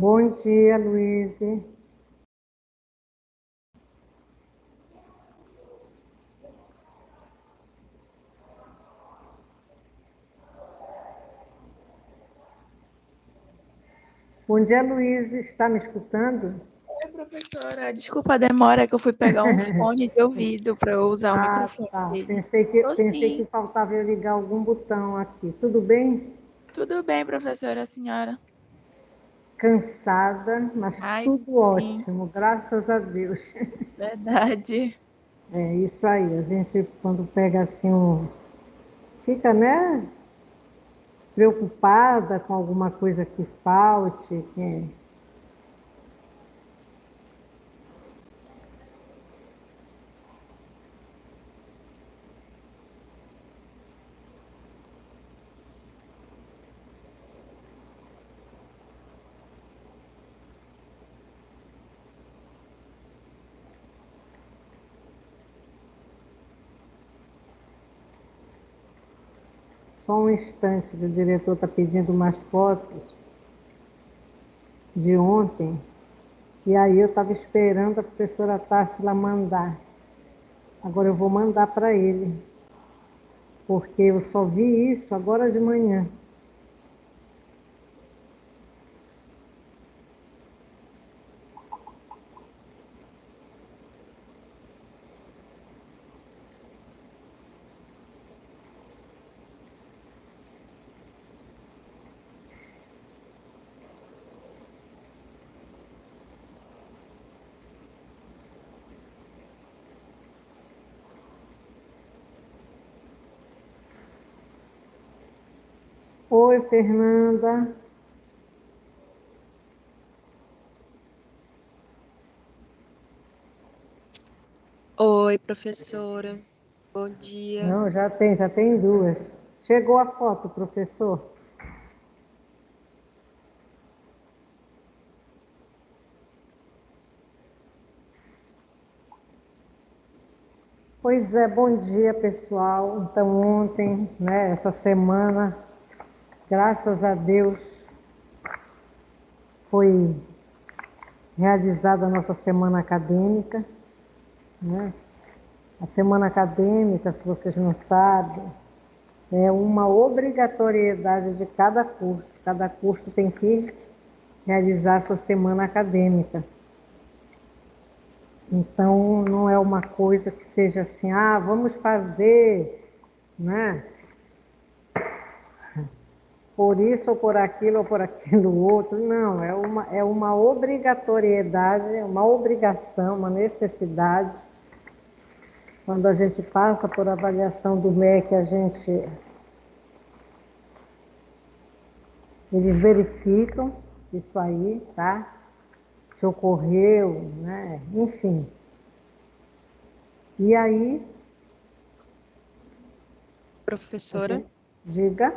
Bom dia, Luiz. Bom dia, Luiz. Está me escutando? Oi, professora. Desculpa a demora que eu fui pegar um fone de ouvido para eu usar o microfone Tá. dele. Pensei que faltava eu ligar algum botão aqui. Tudo bem? Tudo bem, professora, a senhora? Cansada, mas Ai, tudo sim, ótimo, graças a Deus. verdade. É isso aí. A gente, quando pega assim, fica, né, preocupada com alguma coisa que falte. Só um instante, o diretor está pedindo umas fotos de ontem. E aí eu estava esperando a professora Társila mandar. Agora eu vou mandar para ele, porque eu só vi isso agora de manhã. Oi, Fernanda. Oi, professora. Bom dia. Não, já tem duas. Chegou a foto, professor? Pois é, bom dia, pessoal. Então, ontem, né, essa semana, graças a Deus, foi realizada a nossa semana acadêmica, né? A semana acadêmica, se vocês não sabem, é uma obrigatoriedade de cada curso. Cada curso tem que realizar sua semana acadêmica. Então, não é uma coisa que seja assim, vamos fazer, né? Por isso ou por aquilo ou por aquilo outro. Não, é uma obrigatoriedade, uma obrigação, uma necessidade. Quando a gente passa por avaliação do MEC, eles verificam isso aí, tá? Se ocorreu, né? Enfim. E aí, Professora, diga,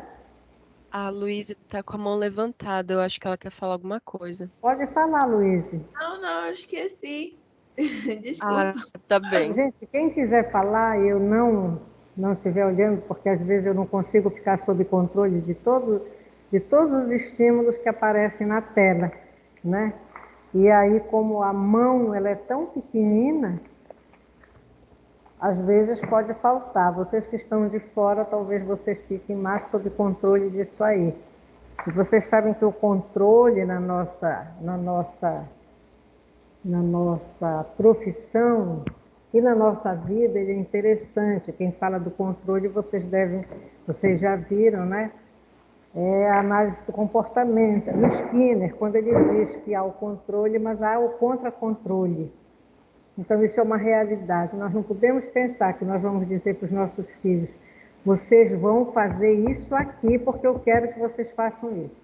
a Luísa está com a mão levantada. Eu acho que ela quer falar alguma coisa. pode falar, Luiz. Não, eu esqueci. Ah, Desculpa. tá bem. Gente, quem quiser falar e eu não estiver olhando, porque às vezes eu não consigo ficar sob controle de todos os estímulos que aparecem na tela, né? E aí, como a mão ela é tão pequenina, às vezes pode faltar. Vocês que estão de fora, talvez vocês fiquem mais sob controle disso aí. E vocês sabem que o controle na nossa profissão e na nossa vida ele é interessante. Quem fala do controle, vocês já viram, né? É a análise do comportamento. No Skinner, quando ele diz que há o controle, mas há o contra-controle. Então, isso é uma realidade. Nós não podemos pensar que nós vamos dizer para os nossos filhos: vocês vão fazer isso aqui porque eu quero que vocês façam isso.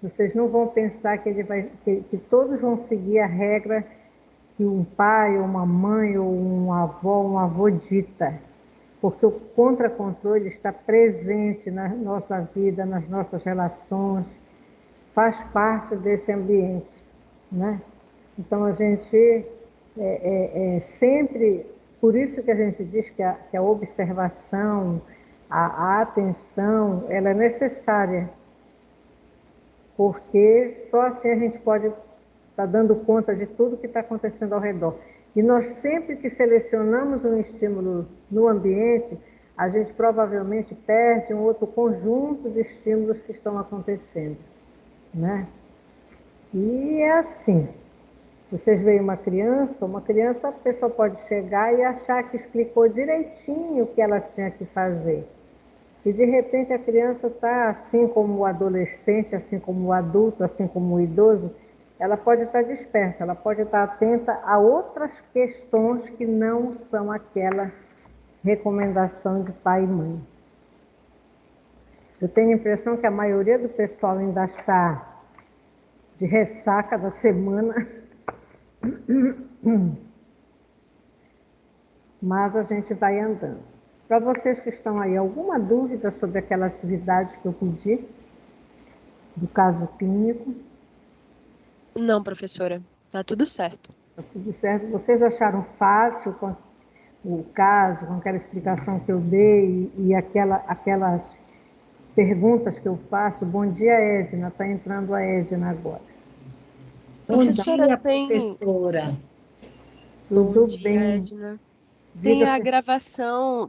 Vocês não vão pensar que todos vão seguir a regra que um pai, ou uma mãe, ou um avô dita. Porque o contra-controle está presente na nossa vida, nas nossas relações, faz parte desse ambiente, né? Então a gente sempre, por isso que a gente diz que a observação, a atenção, ela é necessária. porque só assim a gente pode estar dando conta de tudo que está acontecendo ao redor. E nós sempre que selecionamos um estímulo no ambiente, a gente provavelmente perde um outro conjunto de estímulos que estão acontecendo, né? E é assim, vocês veem uma criança, a pessoa pode chegar e achar que explicou direitinho o que ela tinha que fazer. E de repente a criança está, assim como o adolescente, assim como o adulto, assim como o idoso, ela pode estar dispersa, ela pode estar atenta a outras questões que não são aquela recomendação de pai e mãe. Eu tenho a impressão que a maioria do pessoal ainda está de ressaca da semana, mas a gente vai andando. Para vocês que estão aí, alguma dúvida sobre aquela atividade que eu pedi, do caso clínico? Não, professora, tá tudo certo. Está tudo certo? Vocês acharam fácil com o caso, com aquela explicação que eu dei e aquelas perguntas que eu faço? Bom dia, Edna. Está entrando a Edna agora. Bom Professora, dia, tem. professora. Bom Tudo dia, bem? Edna. Diga.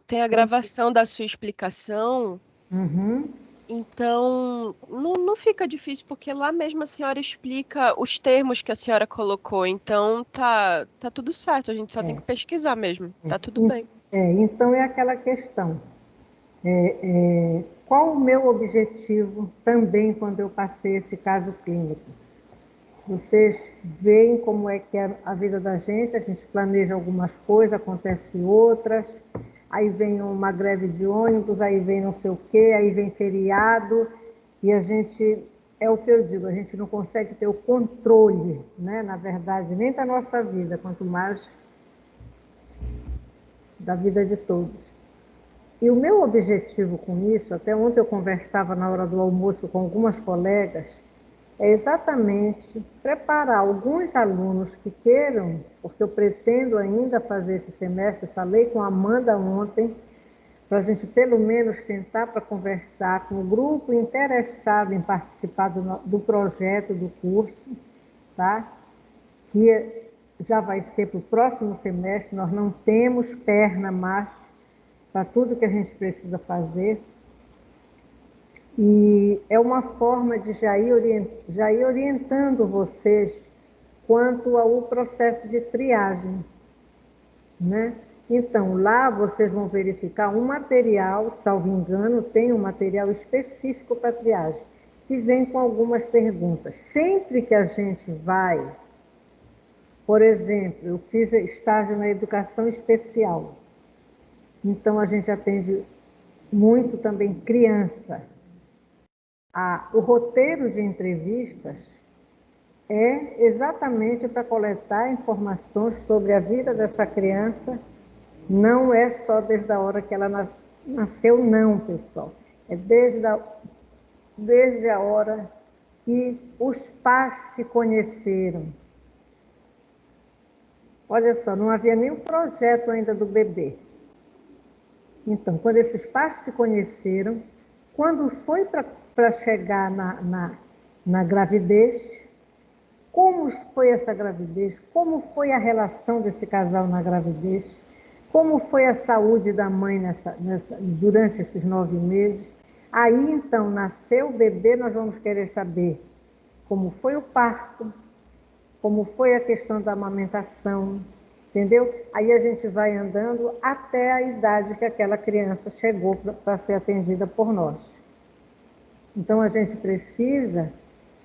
Tem a gravação da sua explicação. Uhum. Então, não fica difícil, porque lá mesmo a senhora explica os termos que a senhora colocou. Então, tá tudo certo, a gente só tem que pesquisar mesmo. Tá tudo bem. Então é aquela questão. Qual o meu objetivo também quando eu passei esse caso clínico? Vocês veem como é que é a vida da gente, a gente planeja algumas coisas, acontecem outras, aí vem uma greve de ônibus, aí vem não sei o quê, aí vem feriado, e a gente, é o que eu digo, a gente não consegue ter o controle, né, na verdade, nem da nossa vida, quanto mais da vida de todos. E o meu objetivo com isso, até ontem eu conversava na hora do almoço com algumas colegas, é exatamente preparar alguns alunos que queiram, porque eu pretendo ainda fazer esse semestre, falei com a Amanda ontem, para a gente pelo menos sentar para conversar com o grupo interessado em participar do projeto do curso, tá? Que já vai ser para o próximo semestre, nós não temos perna mais para tudo que a gente precisa fazer. E é uma forma de já ir orientando vocês quanto ao processo de triagem, né? Então, lá vocês vão verificar um material, salvo engano, tem um material específico para triagem, que vem com algumas perguntas. Sempre que a gente vai, por exemplo, eu fiz estágio na educação especial, então a gente atende muito também criança. O roteiro de entrevistas é exatamente para coletar informações sobre a vida dessa criança, não é só desde a hora que ela nasceu, não, pessoal. É desde a hora que os pais se conheceram. Olha só, não havia nenhum projeto ainda do bebê. Então, quando esses pais se conheceram, quando foi para chegar na gravidez, como foi essa gravidez, como foi a relação desse casal na gravidez, como foi a saúde da mãe durante esses 9 meses. Aí, então, nasceu o bebê, nós vamos querer saber como foi o parto, como foi a questão da amamentação, entendeu? Aí a gente vai andando até a idade que aquela criança chegou para ser atendida por nós. Então a gente precisa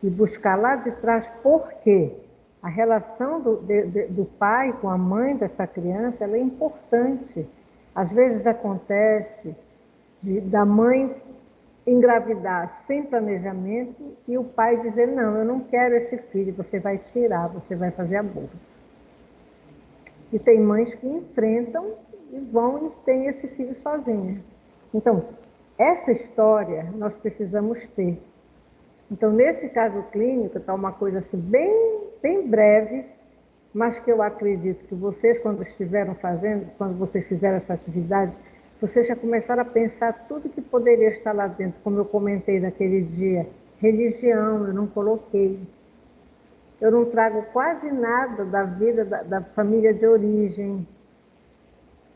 ir buscar lá de trás, porque a relação do pai com a mãe dessa criança, ela é importante. Às vezes acontece da mãe engravidar sem planejamento e o pai dizer, não, eu não quero esse filho, você vai tirar, você vai fazer aborto. E tem mães que enfrentam e vão e têm esse filho sozinha. Então, essa história nós precisamos ter. Então, nesse caso clínico, está uma coisa assim bem breve, mas que eu acredito que vocês, quando vocês fizeram essa atividade, vocês já começaram a pensar tudo que poderia estar lá dentro, como eu comentei naquele dia, religião, eu não coloquei. Eu não trago quase nada da vida da família de origem,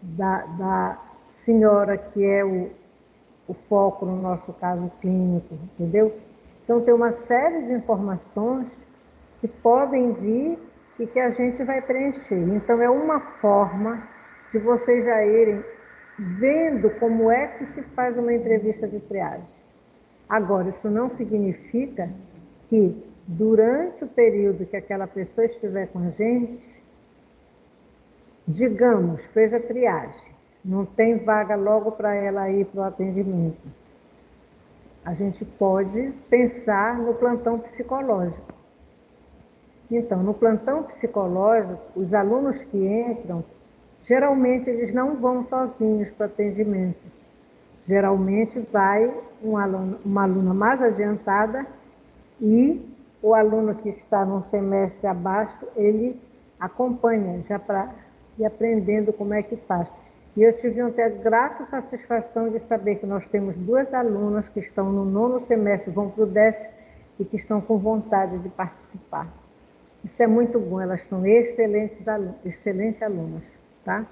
da senhora que é o foco no nosso caso clínico, entendeu? Então tem uma série de informações que podem vir e que a gente vai preencher. Então é uma forma de vocês já irem vendo como é que se faz uma entrevista de triagem. Agora, isso não significa que durante o período que aquela pessoa estiver com a gente, digamos, fez a triagem, não tem vaga logo para ela ir para o atendimento. A gente pode pensar no plantão psicológico. Então, no plantão psicológico, os alunos que entram, geralmente eles não vão sozinhos para o atendimento. Geralmente vai uma aluna mais adiantada e o aluno que está num semestre abaixo, ele acompanha já para ir aprendendo como é que faz. E eu tive até grata satisfação de saber que nós temos 2 alunas que estão no 9º semestre, vão para o 10º e que estão com vontade de participar. Isso é muito bom, elas são excelentes alunas, tá?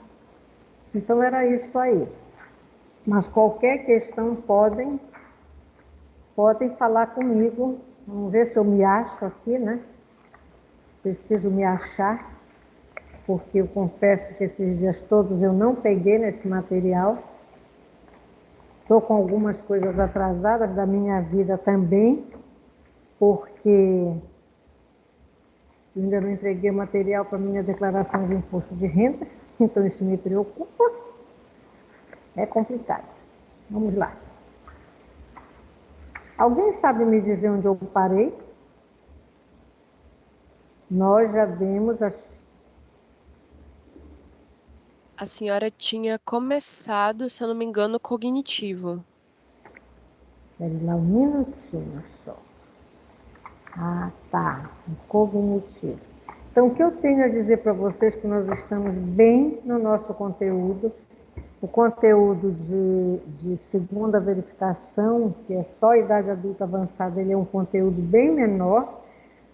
Então era isso aí. Mas qualquer questão podem falar comigo. Vamos ver se eu me acho aqui, né? Preciso me achar, porque eu confesso que esses dias todos eu não peguei nesse material. Estou com algumas coisas atrasadas da minha vida também, porque ainda não entreguei o material para a minha declaração de imposto de renda, então isso me preocupa. É complicado. Vamos lá. Alguém sabe me dizer onde eu parei? Nós já vimos A senhora tinha começado, se eu não me engano, cognitivo. Espere lá um minutinho só. Ah, tá. Cognitivo. Então, o que eu tenho a dizer para vocês é que nós estamos bem no nosso conteúdo. O conteúdo de segunda verificação, que é só idade adulta avançada, ele é um conteúdo bem menor,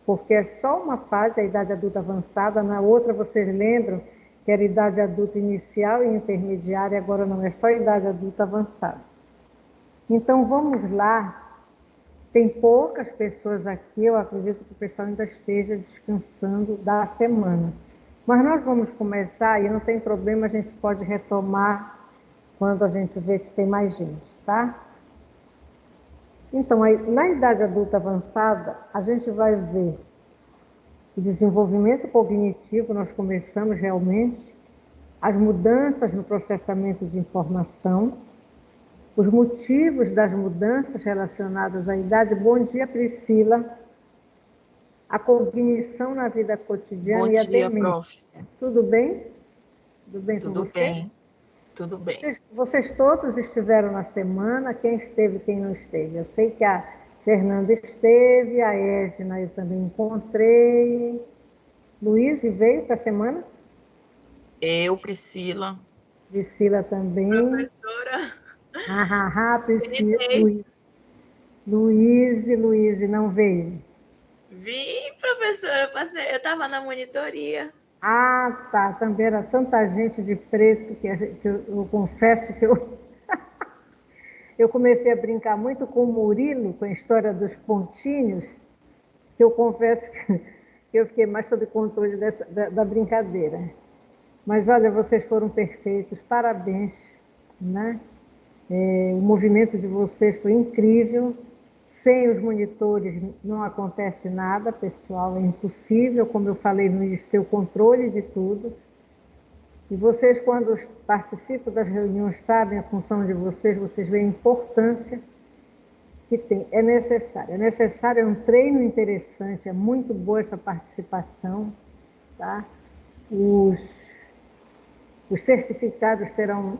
porque é só uma fase, a idade adulta avançada. Na outra, vocês lembram que era idade adulta inicial e intermediária, agora não, é só idade adulta avançada. Então, vamos lá. Tem poucas pessoas aqui, eu acredito que o pessoal ainda esteja descansando da semana. Mas nós vamos começar e não tem problema, a gente pode retomar quando a gente vê que tem mais gente, tá? Então, aí, na idade adulta avançada, a gente vai ver o desenvolvimento cognitivo, nós começamos realmente, as mudanças no processamento de informação, os motivos das mudanças relacionadas à idade. Bom dia, Priscila. A cognição na vida cotidiana Bom e a dia, demência. prof. Tudo bem? Tudo bem com Tudo você? bem, tudo bem. Vocês todos estiveram na semana, quem esteve, quem não esteve. Eu sei que a Fernanda esteve, a Edna eu também encontrei. Luiz veio para a semana? Eu, Priscila. Priscila também. Professora, Priscila, Gritei. Luiz não veio. Vi, professora, eu estava na monitoria. Ah, tá, também era tanta gente de preto que eu confesso que eu comecei a brincar muito com o Murilo, com a história dos pontinhos, que eu confesso que eu fiquei mais sob controle da brincadeira. Mas olha, vocês foram perfeitos, parabéns, né? O movimento de vocês foi incrível. Sem os monitores não acontece nada, pessoal, é impossível, como eu falei no início, ter o controle de tudo. E vocês, quando participam das reuniões, sabem a função de vocês veem a importância que tem. É necessário, é um treino interessante, é muito boa essa participação, tá? Os certificados serão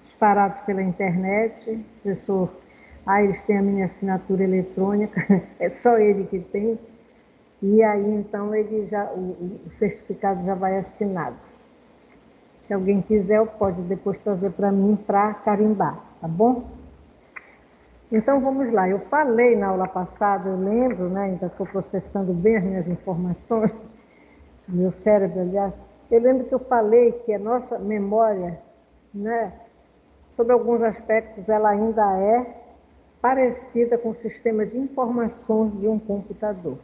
disparados pela internet, professor Aires tem a minha assinatura eletrônica, é só ele que tem, e aí então o certificado já vai assinado. Se alguém quiser, pode depois trazer para mim para carimbar, tá bom? Então, vamos lá. Eu falei na aula passada, eu lembro, né, ainda estou processando bem as minhas informações, meu cérebro, aliás. Eu lembro que eu falei que a nossa memória, né, sobre alguns aspectos, ela ainda é parecida com o sistema de informações de um computador.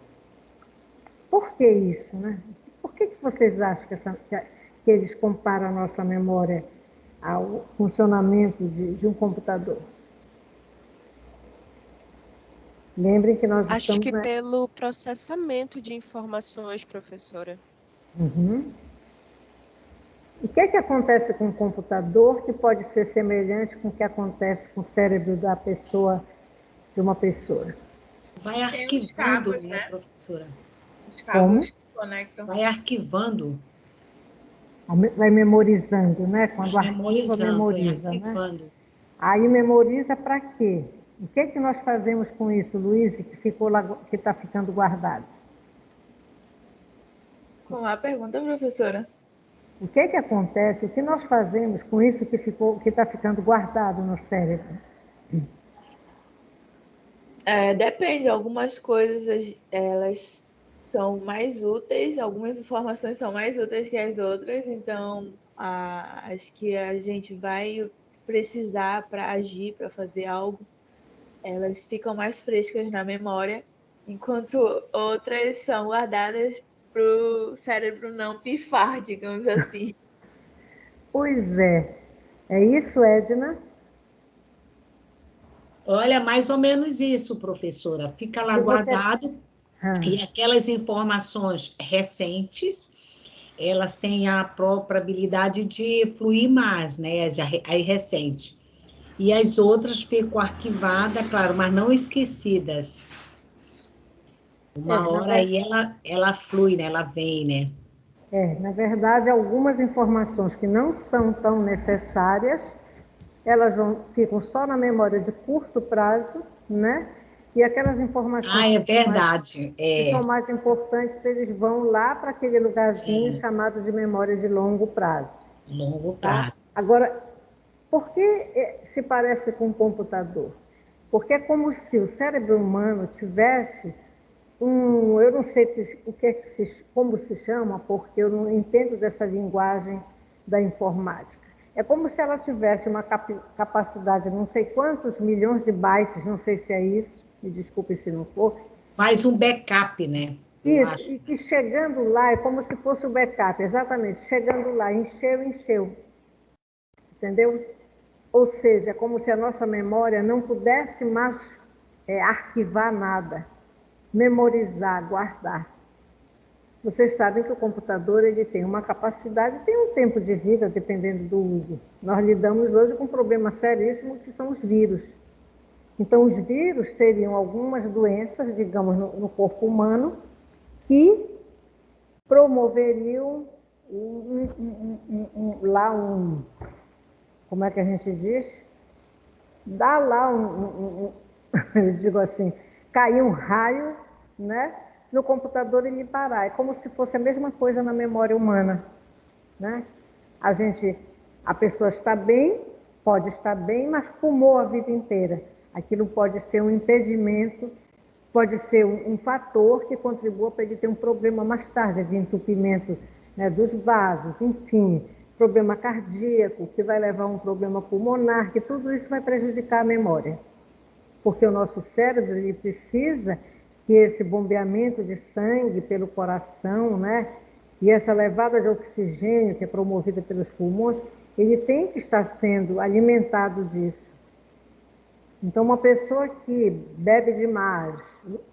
Por que isso, né? Por que vocês acham que eles comparam a nossa memória ao funcionamento de um computador? Lembrem que nós Acho estamos... que pelo processamento de informações, professora. Uhum. O que é que acontece com o computador que pode ser semelhante com o que acontece com o cérebro da pessoa, de uma pessoa? Vai Tem os arquivando, cabos, né, né? professora? Os Como? cabos que conectam. Vai arquivando, Vai memorizando, né? vai Quando arquiva, memorizando, memoriza, né? arquivando. Aí memoriza para quê? O que é que nós fazemos com isso, Luiz, que ficou lá, que está ficando guardado? Com a pergunta, professora. O que é que acontece? O que nós fazemos com isso que está ficando guardado no cérebro? Depende, algumas coisas elas são mais úteis, algumas informações são mais úteis que as outras, então as que a gente vai precisar para agir, para fazer algo, elas ficam mais frescas na memória, enquanto outras são guardadas para o cérebro não pifar, digamos assim. Pois é. É isso, Edna? Olha, mais ou menos isso, professora. Fica lá Se você... guardado Ah, e aquelas informações recentes, elas têm a probabilidade de fluir mais, né? As recentes. E as outras ficam arquivadas, claro, mas não esquecidas. Uma na hora aí ela flui, né? Ela vem, né? na verdade, algumas informações que não são tão necessárias, ficam só na memória de curto prazo, né? E aquelas informações Ah, é verdade. que são É, mais importantes, eles vão lá para aquele lugarzinho sim, chamado de memória de longo prazo. longo Tá? prazo. Agora, por que se parece com um computador? Porque é como se o cérebro humano tivesse eu não sei como se chama, porque eu não entendo dessa linguagem da informática. É como se ela tivesse uma capacidade, não sei quantos milhões de bytes, não sei se é isso, me desculpe se não for. Faz um backup, né? Eu Isso, acho. e que chegando lá é como se fosse o backup, exatamente, chegando lá, encheu, entendeu? Ou seja, é como se a nossa memória não pudesse mais arquivar nada, memorizar, guardar. Vocês sabem que o computador ele tem uma capacidade, tem um tempo de vida, dependendo do uso. Nós lidamos hoje com um problema seríssimo que são os vírus. Então, os vírus seriam algumas doenças, digamos, no corpo humano, que promoveriam como é que a gente diz? Dá lá eu digo assim, cair um raio, né, no computador e lhe parar. É como se fosse a mesma coisa na memória humana, né? A pessoa está bem, pode estar bem, mas fumou a vida inteira. Aquilo pode ser um impedimento, pode ser um fator que contribua para ele ter um problema mais tarde de entupimento, né, dos vasos, enfim, problema cardíaco, que vai levar a um problema pulmonar, que tudo isso vai prejudicar a memória. Porque o nosso cérebro ele precisa que esse bombeamento de sangue pelo coração, né, e essa levada de oxigênio que é promovida pelos pulmões, ele tem que estar sendo alimentado disso. Então, uma pessoa que bebe demais,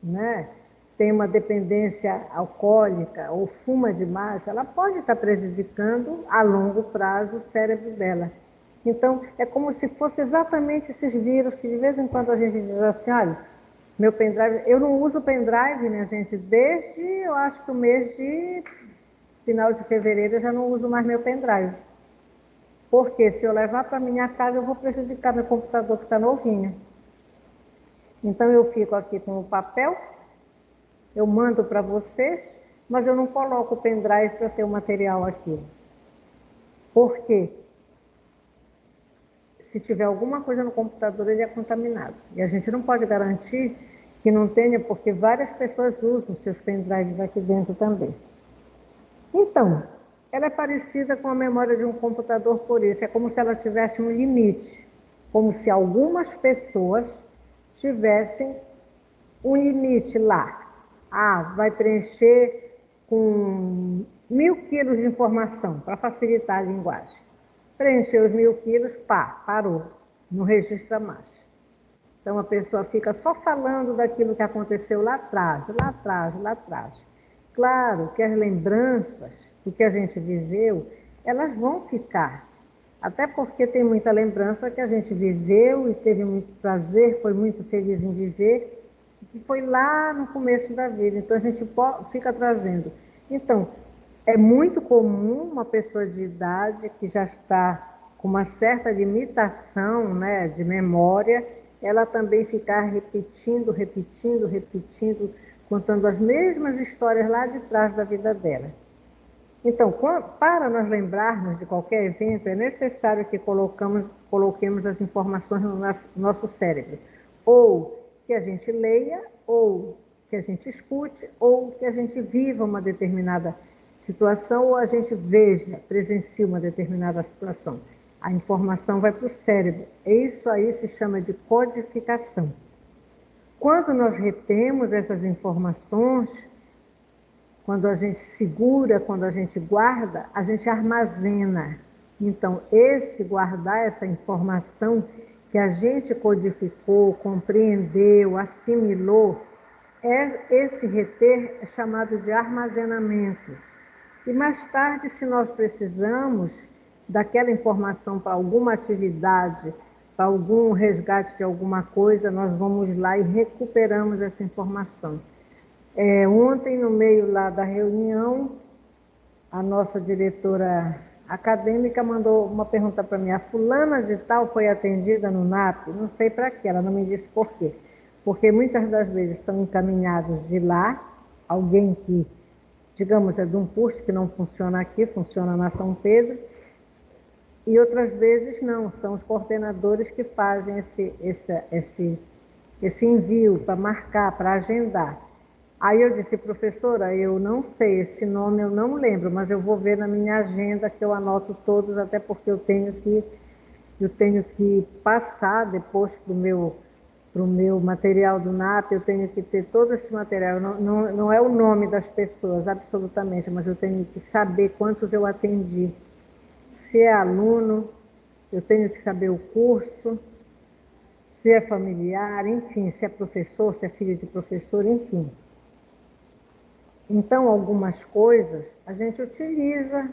né, tem uma dependência alcoólica ou fuma demais, ela pode estar prejudicando a longo prazo o cérebro dela. Então, é como se fosse exatamente esses vírus que de vez em quando a gente diz assim, olha, meu pendrive, eu não uso pendrive, minha gente, desde, eu acho que o mês de final de fevereiro eu já não uso mais meu pendrive. Porque se eu levar para minha casa, eu vou prejudicar meu computador que está novinho. Então eu fico aqui com o papel, eu mando para vocês, mas eu não coloco o pendrive para ter o material aqui. Por quê? se tiver alguma coisa no computador, ele é contaminado. E a gente não pode garantir que não tenha, porque várias pessoas usam seus pendrives aqui dentro também. Então, ela é parecida com a memória de um computador por isso. É como se ela tivesse um limite. Como se algumas pessoas tivessem um limite lá. Vai preencher com 1000 quilos de informação, para facilitar a linguagem. Preencheu os 1000 quilos, parou. Não registra mais. Então, a pessoa fica só falando daquilo que aconteceu lá atrás, lá atrás, lá atrás. Claro que as lembranças do que a gente viveu, elas vão ficar. Até porque tem muita lembrança que a gente viveu e teve muito prazer, foi muito feliz em viver, e foi lá no começo da vida. Então, a gente fica trazendo. Então, é muito comum uma pessoa de idade que já está com uma certa limitação, né, de memória, ela também ficar repetindo, contando as mesmas histórias lá de trás da vida dela. Então, para nós lembrarmos de qualquer evento, é necessário que coloquemos as informações no nosso cérebro. Ou que a gente leia, ou que a gente escute, ou que a gente viva uma determinada situação, ou a gente veja, presencie uma determinada situação. A informação vai para o cérebro. Isso aí se chama de codificação. Quando nós retemos essas informações, quando a gente segura, quando a gente guarda, a gente armazena. Então, guardar essa informação que a gente codificou, compreendeu, assimilou, esse reter é chamado de armazenamento. E mais tarde, se nós precisamos daquela informação para alguma atividade, para algum resgate de alguma coisa, nós vamos lá e recuperamos essa informação. Ontem, no meio lá da reunião, a nossa diretora acadêmica mandou uma pergunta para mim: a fulana de tal foi atendida no NAP? Não sei para quê, ela não me disse por quê. Porque muitas das vezes são encaminhados de lá, alguém que, digamos, é de um curso que não funciona aqui, funciona na São Pedro, e outras vezes não, são os coordenadores que fazem esse envio para marcar, para agendar. Aí eu disse: professora, eu não sei, esse nome eu não lembro, mas eu vou ver na minha agenda que eu anoto todos, até porque eu tenho que passar depois para o meu material do NAP, eu tenho que ter todo esse material. Não é o nome das pessoas, absolutamente, mas eu tenho que saber quantos eu atendi. Se é aluno, eu tenho que saber o curso, se é familiar, enfim, se é professor, se é filho de professor, enfim. Então, algumas coisas a gente utiliza,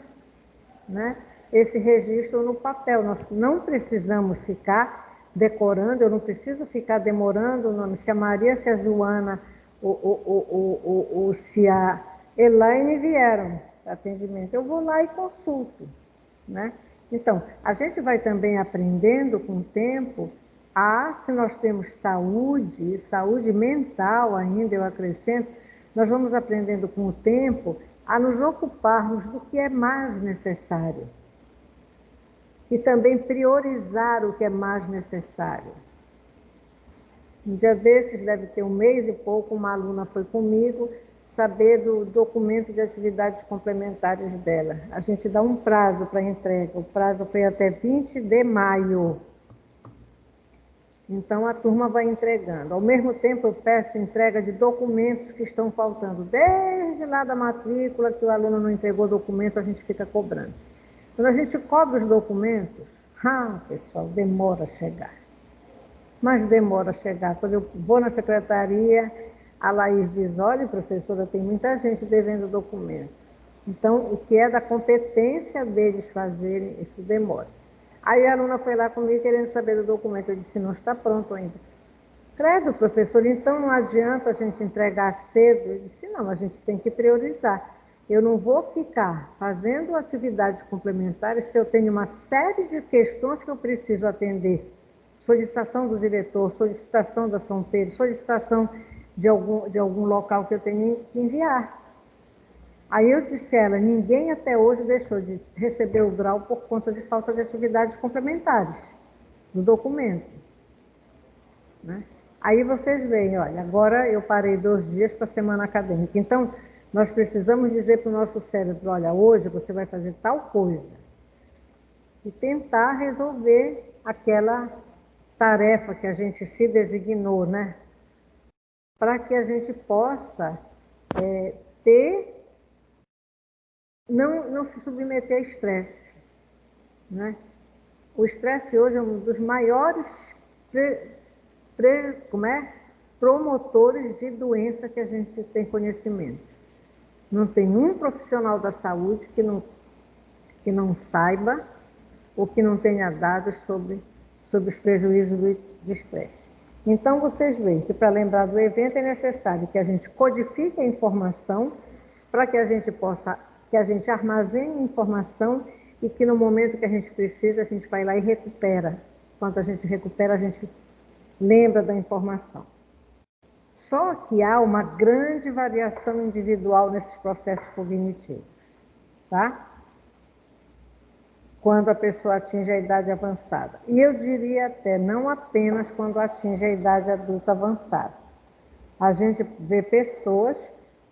né, esse registro no papel. Nós não precisamos ficar decorando, eu não preciso ficar demorando o nome. Se a Maria, se a Joana ou se a Elaine vieram para atendimento, eu vou lá e consulto, né? Então, a gente vai também aprendendo com o tempo se nós temos saúde, e saúde mental ainda, eu acrescento, nós vamos aprendendo com o tempo a nos ocuparmos do que é mais necessário. E também priorizar o que é mais necessário. Um dia desses, deve ter 1 mês e pouco, uma aluna foi comigo saber do documento de atividades complementares dela. A gente dá um prazo para entrega, o prazo foi até 20 de maio. Então, a turma vai entregando. Ao mesmo tempo, eu peço entrega de documentos que estão faltando. Desde lá da matrícula, que o aluno não entregou o documento, a gente fica cobrando. Quando a gente cobra os documentos, pessoal, demora a chegar. Mas demora a chegar. Quando eu vou na secretaria, a Laís diz: olha, professora, tem muita gente devendo documento. Então, o que é da competência deles fazerem, isso demora. Aí a aluna foi lá comigo querendo saber do documento. Eu disse: não está pronto ainda. Credo, professor, então não adianta a gente entregar cedo? Eu disse: não, a gente tem que priorizar. Eu não vou ficar fazendo atividades complementares se eu tenho uma série de questões que eu preciso atender. Solicitação do diretor, solicitação da São Pedro, solicitação de algum local que eu tenho que enviar. Aí eu disse a ela: ninguém até hoje deixou de receber o grau por conta de falta de atividades complementares. no documento, né? Aí vocês veem, olha, agora eu parei 2 dias para a semana acadêmica. Então, nós precisamos dizer para o nosso cérebro, olha, hoje você vai fazer tal coisa. E tentar resolver aquela tarefa que a gente se designou, né? Para que a gente possa não se submeter a estresse, né? O estresse hoje é um dos maiores promotores de doença que a gente tem conhecimento. Não tem um profissional da saúde que não saiba ou que não tenha dados sobre os prejuízos do estresse. Então, vocês veem que para lembrar do evento é necessário que a gente codifique a informação para que a gente armazene informação e que no momento que a gente precisa, a gente vai lá e recupera. Quando a gente recupera, a gente lembra da informação. Só que há uma grande variação individual nesses processos cognitivos, tá? Quando a pessoa atinge a idade avançada. E eu diria até, não apenas quando atinge a idade adulta avançada. A gente vê pessoas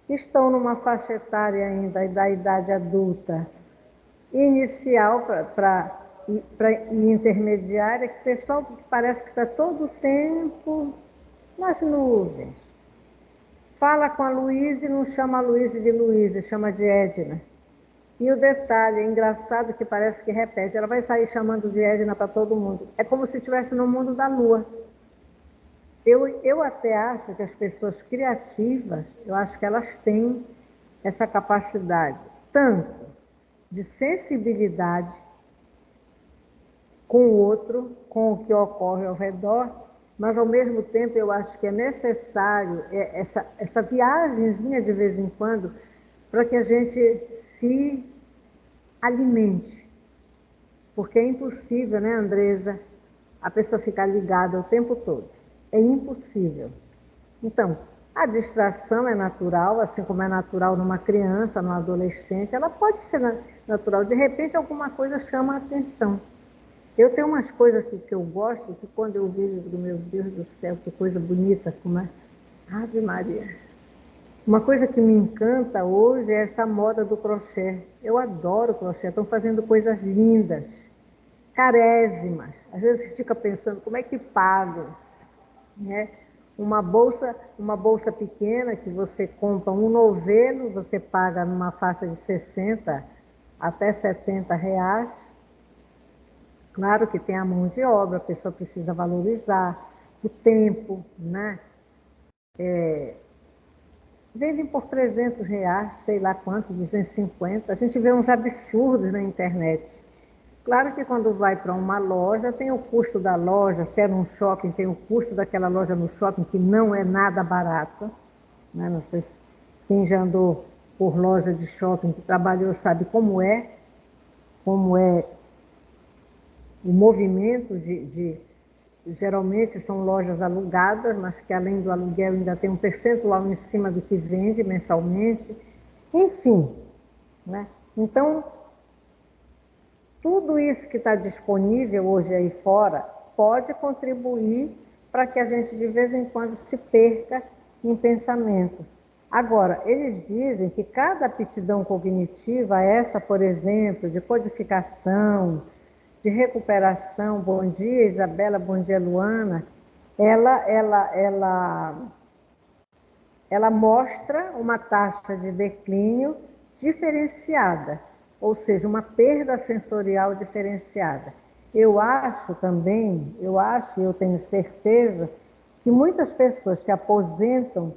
que estão numa faixa etária ainda da idade adulta inicial e intermediária, que o pessoal parece que está todo o tempo nas nuvens. Fala com a Luísa e não chama a Luísa de Luísa, chama de Edna. E o detalhe, é engraçado que parece que repete, ela vai sair chamando de Edna para todo mundo. É como se estivesse no mundo da lua. Eu até acho que as pessoas criativas, eu acho que elas têm essa capacidade, tanto de sensibilidade com o outro, com o que ocorre ao redor, mas ao mesmo tempo eu acho que é necessário essa viagenzinha de vez em quando para que a gente se alimente. Porque é impossível, né, Andresa, a pessoa ficar ligada o tempo todo. É impossível. Então, a distração é natural, assim como é natural numa criança, num adolescente, ela pode ser natural. De repente, alguma coisa chama a atenção. Eu tenho umas coisas que eu gosto, que quando eu vejo, meu Deus do céu, que coisa bonita, como é. Ave Maria. Uma coisa que me encanta hoje é essa moda do crochê. Eu adoro crochê, estão fazendo coisas lindas, carésimas. Às vezes você fica pensando, como é que pagam? Né? Uma bolsa pequena que você compra um novelo, você paga numa faixa de 60 até 70 reais. Claro que tem a mão de obra, a pessoa precisa valorizar o tempo, né? Vendem por 300 reais, sei lá quanto, 250. A gente vê uns absurdos na internet. Claro que quando vai para uma loja, tem o custo da loja. Se é num shopping, tem o custo daquela loja no shopping, que não é nada barato, né? Não sei se quem já andou por loja de shopping, que trabalhou, sabe como é o movimento geralmente são lojas alugadas, mas que além do aluguel ainda tem um percentual em cima do que vende mensalmente. Enfim, né? Então, tudo isso que está disponível hoje aí fora pode contribuir para que a gente de vez em quando se perca em pensamento. Agora, eles dizem que cada aptidão cognitiva, essa, por exemplo, de codificação, de recuperação, bom dia Isabela, bom dia Luana, ela mostra uma taxa de declínio diferenciada, ou seja, uma perda sensorial diferenciada. Eu tenho certeza que muitas pessoas se aposentam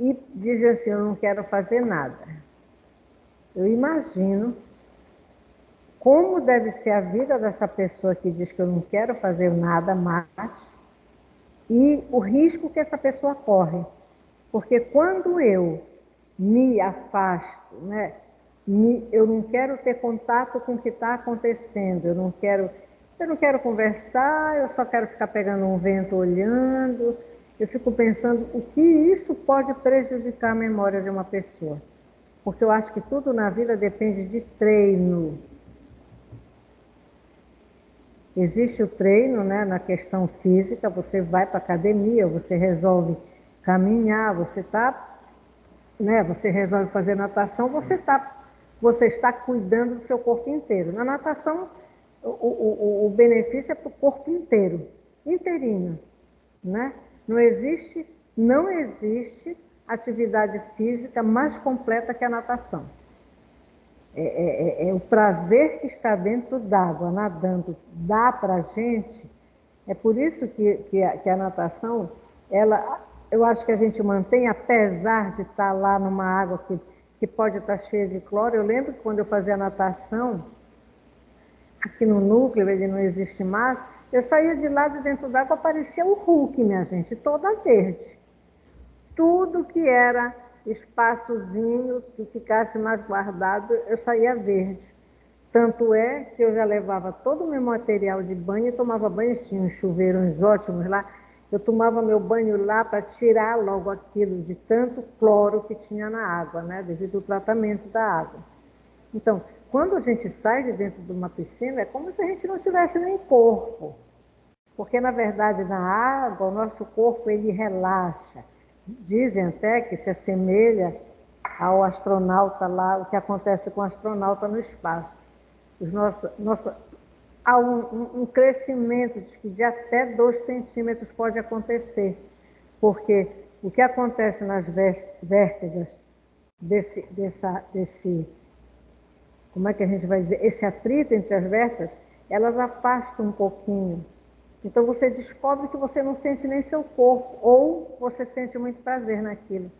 e dizem assim, eu não quero fazer nada. Eu imagino como deve ser a vida dessa pessoa que diz que eu não quero fazer nada mais e o risco que essa pessoa corre. Porque quando eu me afasto, né, eu não quero ter contato com o que está acontecendo, eu não quero conversar, eu só quero ficar pegando um vento olhando, eu fico pensando o que isso pode prejudicar a memória de uma pessoa. Porque eu acho que tudo na vida depende de treino. Existe o treino, né, na questão física, você vai para a academia, você resolve caminhar, você resolve fazer natação, você está cuidando do seu corpo inteiro. Na natação, o benefício é para o corpo inteiro, inteirinho, né? Não existe atividade física mais completa que a natação. O prazer que está dentro d'água, nadando, dá para a gente. É por isso que a natação, eu acho que a gente mantém, apesar de estar lá numa água que pode estar cheia de cloro. Eu lembro que quando eu fazia natação, aqui no núcleo, ele não existe mais, eu saía de lá de dentro d'água, aparecia o Hulk, minha gente, toda verde. Tudo que era espaçozinho, que ficasse mais guardado, eu saía verde. Tanto é que eu já levava todo o meu material de banho e tomava banho, tinha uns chuveirões ótimos lá, eu tomava meu banho lá para tirar logo aquilo de tanto cloro que tinha na água, né, devido ao tratamento da água. Então, quando a gente sai de dentro de uma piscina, é como se a gente não tivesse nem corpo. Porque, na verdade, na água, o nosso corpo, ele relaxa. Dizem até que se assemelha ao astronauta lá, o que acontece com o astronauta no espaço. Há um crescimento de até 2 centímetros pode acontecer. Porque o que acontece nas vértebras como é que a gente vai dizer, esse atrito entre as vértebras, elas afastam um pouquinho. Então você descobre que você não sente nem seu corpo, ou você sente muito prazer naquilo.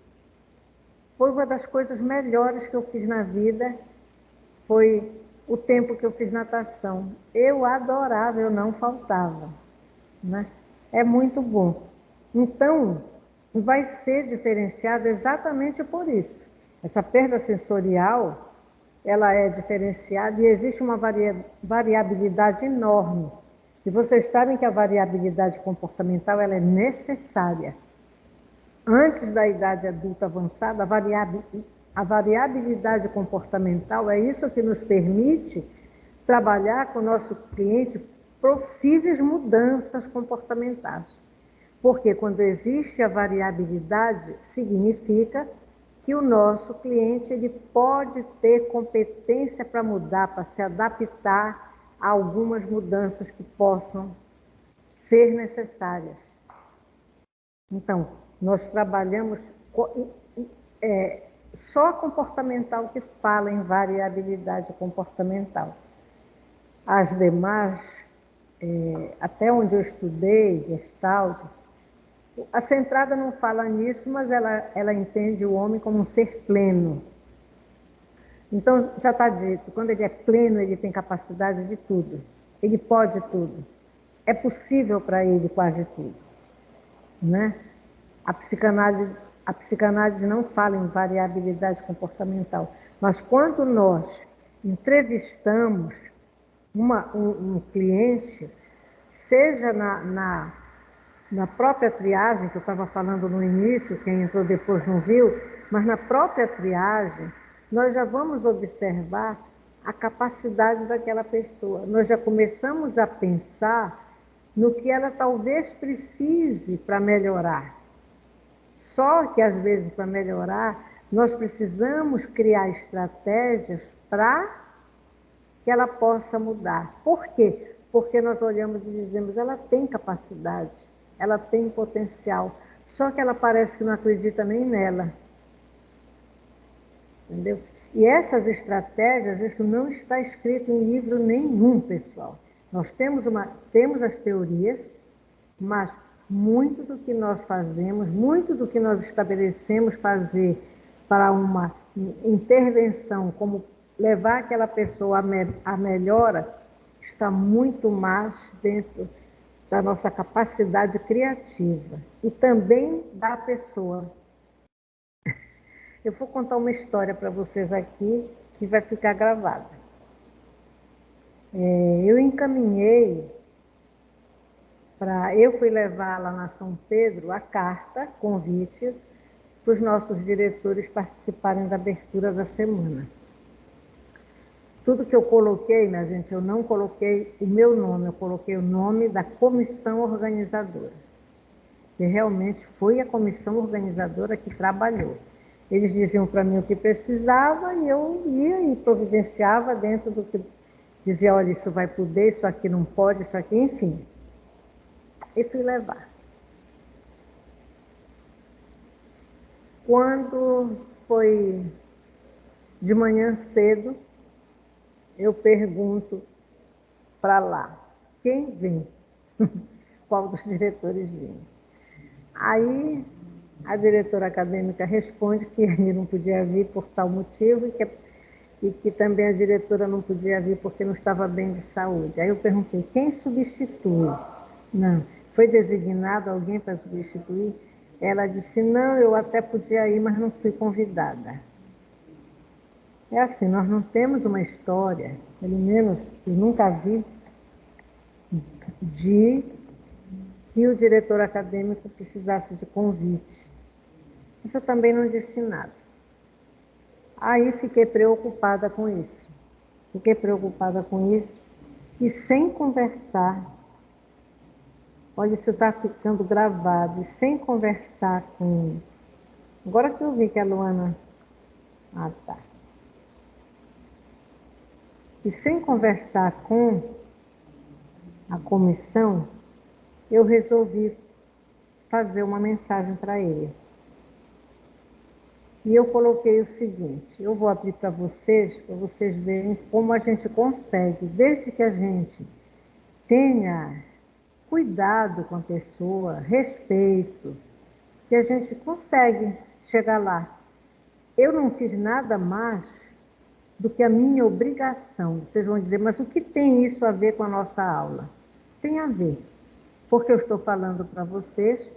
Foi uma das coisas melhores que eu fiz na vida, foi o tempo que eu fiz natação. Eu adorava, eu não faltava, né? É muito bom. Então, vai ser diferenciado exatamente por isso. Essa perda sensorial, ela é diferenciada e existe uma variabilidade enorme. E vocês sabem que a variabilidade comportamental ela é necessária. Antes da idade adulta avançada, a variabilidade comportamental é isso que nos permite trabalhar com o nosso cliente possíveis mudanças comportamentais. Porque quando existe a variabilidade, significa que o nosso cliente ele pode ter competência para mudar, para se adaptar a algumas mudanças que possam ser necessárias. Então, nós trabalhamos só comportamental que fala em variabilidade comportamental. As demais, até onde eu estudei, Gestalt, a centrada não fala nisso, mas ela entende o homem como um ser pleno. Então, já está dito, quando ele é pleno, ele tem capacidade de tudo. Ele pode tudo. É possível para ele quase tudo, né? A psicanálise não fala em variabilidade comportamental, mas quando nós entrevistamos um cliente, seja na própria triagem, que eu estava falando no início, quem entrou depois não viu, mas na própria triagem, nós já vamos observar a capacidade daquela pessoa. Nós já começamos a pensar no que ela talvez precise para melhorar. Só que, às vezes, para melhorar, nós precisamos criar estratégias para que ela possa mudar. Por quê? Porque nós olhamos e dizemos, ela tem capacidade, ela tem potencial, só que ela parece que não acredita nem nela. Entendeu? E essas estratégias, isso não está escrito em livro nenhum, pessoal. Nós temos as teorias, mas muito do que nós fazemos, muito do que nós estabelecemos fazer para uma intervenção, como levar aquela pessoa à melhora, está muito mais dentro da nossa capacidade criativa e também da pessoa. Eu vou contar uma história para vocês aqui que vai ficar gravada. Eu encaminhei eu fui levar lá na São Pedro a carta, convite, para os nossos diretores participarem da abertura da semana. tudo que eu coloquei, minha gente, eu não coloquei o meu nome, eu coloquei o nome da comissão organizadora. E realmente foi a comissão organizadora que trabalhou. Eles diziam para mim o que precisava e eu ia e providenciava dentro do que dizia, olha, isso vai poder, isso aqui não pode, isso aqui, enfim. E fui levar. Quando foi de manhã cedo, eu pergunto para lá, quem vem? Qual dos diretores vem? Aí a diretora acadêmica responde que ele não podia vir por tal motivo e que também a diretora não podia vir porque não estava bem de saúde. Aí eu perguntei, quem substitui? Não, foi designado alguém para substituir? Ela disse, não, eu até podia ir, mas não fui convidada. É assim, nós não temos uma história, pelo menos eu nunca vi, de que o diretor acadêmico precisasse de convite. Isso eu também não disse nada. Aí fiquei preocupada com isso. Fiquei preocupada com isso e sem conversar, olha, isso está ficando gravado, e sem conversar com... Agora que eu vi que a Luana... Ah, tá. E sem conversar com a comissão, eu resolvi fazer uma mensagem para ele. E eu coloquei o seguinte, eu vou abrir para vocês verem como a gente consegue, desde que a gente tenha cuidado com a pessoa, respeito, que a gente consegue chegar lá. Eu não fiz nada mais do que a minha obrigação. Vocês vão dizer, mas o que tem isso a ver com a nossa aula? Tem a ver, porque eu estou falando para vocês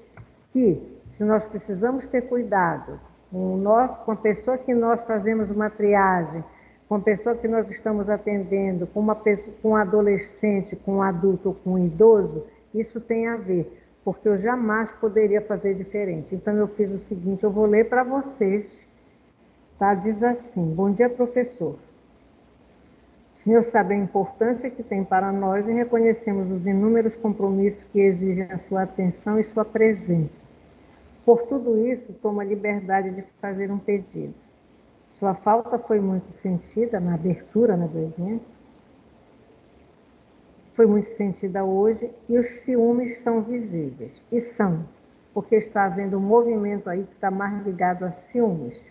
que se nós precisamos ter cuidado com a pessoa que nós fazemos uma triagem, com a pessoa que nós estamos atendendo, com um adolescente, com um adulto ou com um idoso, isso tem a ver, porque eu jamais poderia fazer diferente. Então eu fiz o seguinte, eu vou ler para vocês, tá? Diz assim, bom dia, professor. O senhor sabe a importância que tem para nós e reconhecemos os inúmeros compromissos que exigem a sua atenção e sua presença. Por tudo isso, tomo a liberdade de fazer um pedido. Sua falta foi muito sentida na abertura do evento, foi muito sentida hoje e os ciúmes são visíveis. E são, porque está havendo um movimento aí que está mais ligado a ciúmes.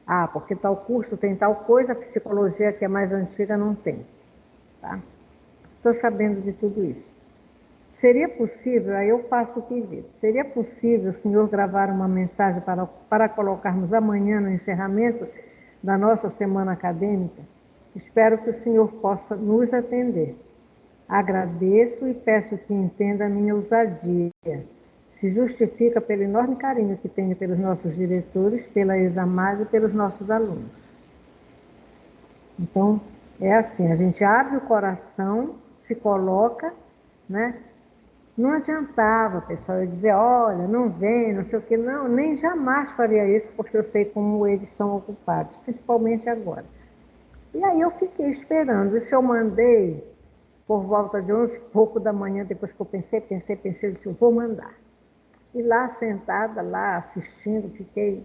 Ah, porque tal curso tem tal coisa, a psicologia que é mais antiga não tem. Tá? Estou sabendo de tudo isso. Seria possível, aí eu faço o pedido, seria possível o senhor gravar uma mensagem para colocarmos amanhã no encerramento da nossa semana acadêmica? Espero que o senhor possa nos atender. Agradeço e peço que entenda a minha ousadia. Se justifica pelo enorme carinho que tenho pelos nossos diretores, pela Examad e pelos nossos alunos. Então, é assim, a gente abre o coração, se coloca, né? Não adiantava, pessoal, eu dizer, olha, não vem, não sei o quê. Não, nem jamais faria isso, porque eu sei como eles são ocupados, principalmente agora. E aí eu fiquei esperando. Isso eu mandei por volta de 11 e pouco da manhã, depois que eu pensei, eu disse, eu vou mandar. E lá, sentada, lá assistindo, fiquei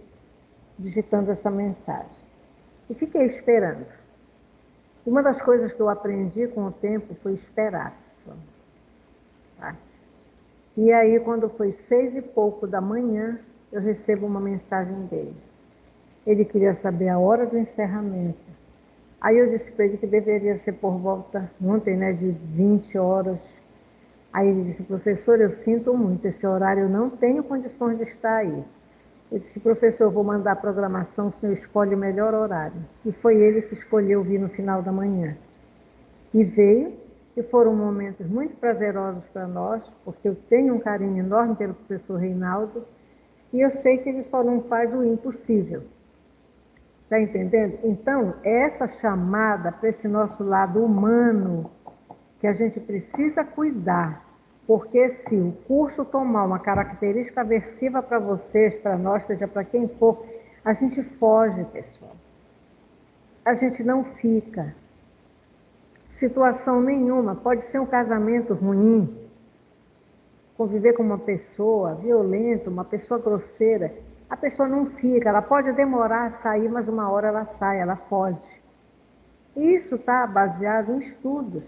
digitando essa mensagem. E fiquei esperando. Uma das coisas que eu aprendi com o tempo foi esperar, pessoal. Tá? E aí, quando foi 6 e pouco da manhã, eu recebo uma mensagem dele. Ele queria saber a hora do encerramento. Aí eu disse para ele que deveria ser por volta, ontem, de 20 horas. Aí ele disse, professor, eu sinto muito, esse horário eu não tenho condições de estar aí. Eu disse, professor, eu vou mandar a programação, o senhor escolhe o melhor horário. E foi ele que escolheu vir no final da manhã. E veio. E foram momentos muito prazerosos para nós, porque eu tenho um carinho enorme pelo professor Reinaldo, e eu sei que ele só não faz o impossível. Está entendendo? Então, é essa chamada para esse nosso lado humano que a gente precisa cuidar, porque se o curso tomar uma característica aversiva para vocês, para nós, seja para quem for, a gente foge, pessoal. A gente não fica. situação nenhuma. Pode ser um casamento ruim, conviver com uma pessoa violenta, uma pessoa grosseira. A pessoa não fica, ela pode demorar a sair, mas uma hora ela sai, ela foge. E isso está baseado em estudos.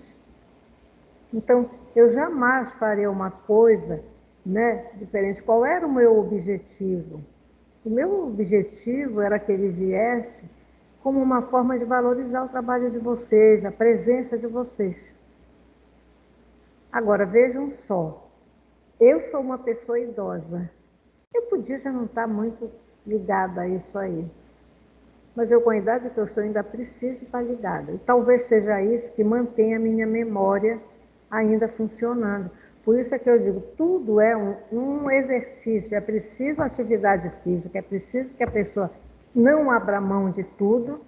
Então, eu jamais faria uma coisa, né, diferente. Qual era o meu objetivo? O meu objetivo era que ele viesse como uma forma de valorizar o trabalho de vocês, a presença de vocês. Agora, vejam só, eu sou uma pessoa idosa. Eu podia já não estar muito ligada a isso aí. Mas eu, com a idade que eu estou, ainda preciso estar ligada. E talvez seja isso que mantenha a minha memória ainda funcionando. Por isso é que eu digo, tudo é um exercício, é preciso atividade física, é preciso que a pessoa não abra mão de tudo.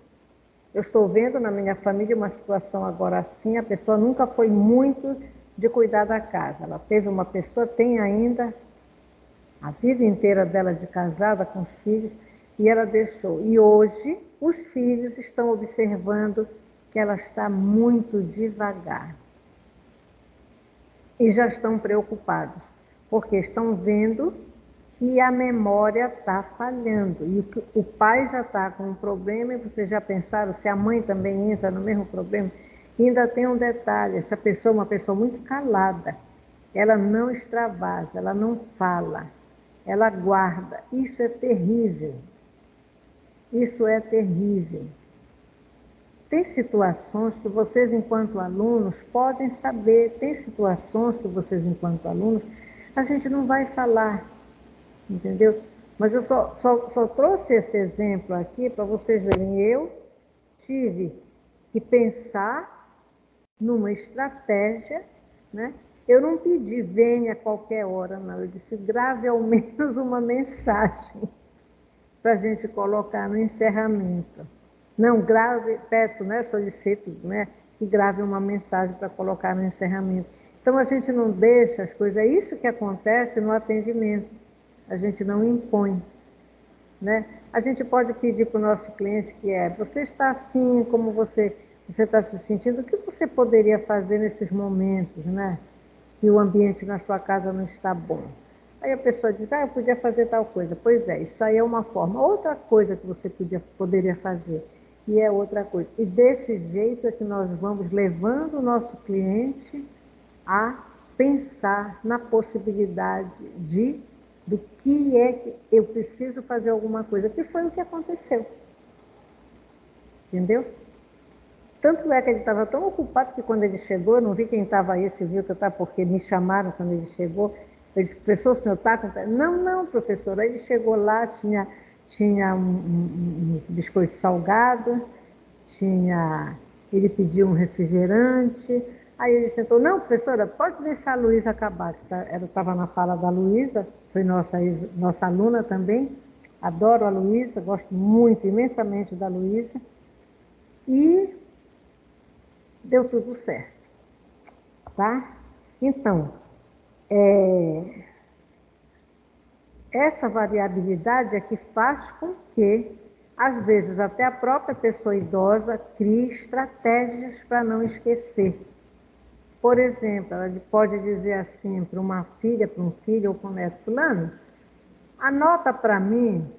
Eu estou vendo na minha família uma situação agora assim, a pessoa nunca foi muito de cuidar da casa. Ela teve uma pessoa, tem ainda a vida inteira dela de casada com os filhos, e ela deixou. E hoje os filhos estão observando que ela está muito devagar. E já estão preocupados, porque estão vendo que a memória está falhando. E o pai já está com um problema, e vocês já pensaram se a mãe também entra no mesmo problema? E ainda tem um detalhe, essa pessoa é uma pessoa muito calada. Ela não extravasa, ela não fala, ela guarda. Isso é terrível. Isso é terrível. Tem situações que vocês, enquanto alunos, podem saber. Tem situações que vocês, enquanto alunos, a gente não vai falar, entendeu? Mas eu só trouxe esse exemplo aqui para vocês verem. Eu tive que pensar numa estratégia, né? Eu não pedi venha a qualquer hora, não. Eu disse grave ao menos uma mensagem para a gente colocar no encerramento. Não, grave, peço, né, solicito, né, que grave uma mensagem para colocar no encerramento. Então, a gente não deixa as coisas, é isso que acontece no atendimento. A gente não impõe, né? A gente pode pedir para o nosso cliente que você está assim, como você está se sentindo, o que você poderia fazer nesses momentos, né? E o ambiente na sua casa não está bom. Aí a pessoa diz, eu podia fazer tal coisa. Pois é, isso aí é uma forma. Outra coisa que você poderia fazer. E é outra coisa. E desse jeito é que nós vamos levando o nosso cliente a pensar na possibilidade do que é que eu preciso fazer alguma coisa, que foi o que aconteceu. Entendeu? Tanto é que ele estava tão ocupado que quando ele chegou, eu não vi quem estava aí, se viu que eu estava, porque me chamaram quando ele chegou. Eu disse, professor, o senhor está com... Não, professor. Aí ele chegou lá, tinha um biscoito salgado, ele pediu um refrigerante. Aí ele sentou, não, professora, pode deixar a Luísa acabar. Ela estava na fala da Luísa, foi nossa aluna também. Adoro a Luísa, gosto muito, imensamente da Luísa. E deu tudo certo, tá? Então, essa variabilidade é que faz com que, às vezes, até a própria pessoa idosa crie estratégias para não esquecer. Por exemplo, ela pode dizer assim para uma filha, para um filho ou para um neto, fulano, anota para mim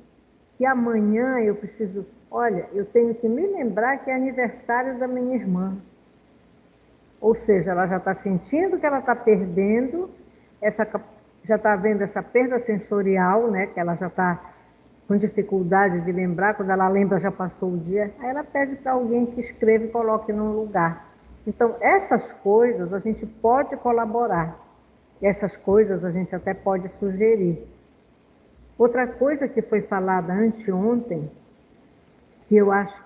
que amanhã eu preciso, olha, eu tenho que me lembrar que é aniversário da minha irmã. Ou seja, ela já está sentindo que ela está perdendo, já está vendo essa perda sensorial, né, que ela já está com dificuldade de lembrar, quando ela lembra já passou o dia, aí ela pede para alguém que escreva e coloque num lugar. Então, essas coisas a gente pode colaborar, essas coisas a gente até pode sugerir. Outra coisa que foi falada anteontem, que eu acho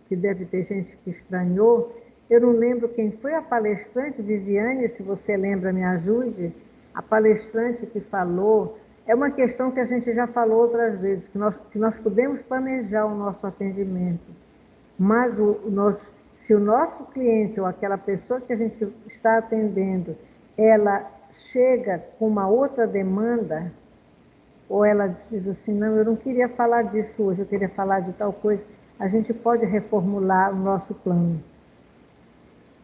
que deve ter gente que estranhou, eu não lembro quem foi a palestrante, Viviane, se você lembra, me ajude, a palestrante que falou, é uma questão que a gente já falou outras vezes, que nós podemos planejar o nosso atendimento, mas se o nosso cliente ou aquela pessoa que a gente está atendendo, ela chega com uma outra demanda, ou ela diz assim, não, eu não queria falar disso hoje, eu queria falar de tal coisa, a gente pode reformular o nosso plano.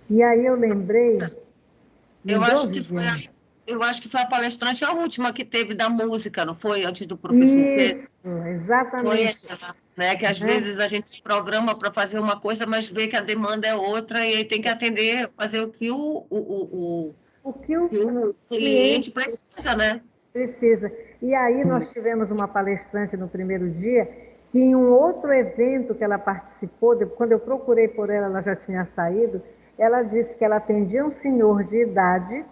E aí eu lembrei, Eu lembrou, acho que foi Viviane? eu acho que foi a palestrante a última que teve da música, não foi? Antes do professor Pedro. Isso, Foi exatamente. ela, né? Que às Né? vezes a gente se programa para fazer uma coisa, mas vê que a demanda é outra e aí tem que atender, fazer o que O que o que o cliente cliente precisa, né? precisa. E aí nós tivemos uma palestrante no primeiro dia, que em um outro evento que ela participou, quando eu procurei por ela, ela já tinha saído, ela disse que ela atendia um senhor de idade,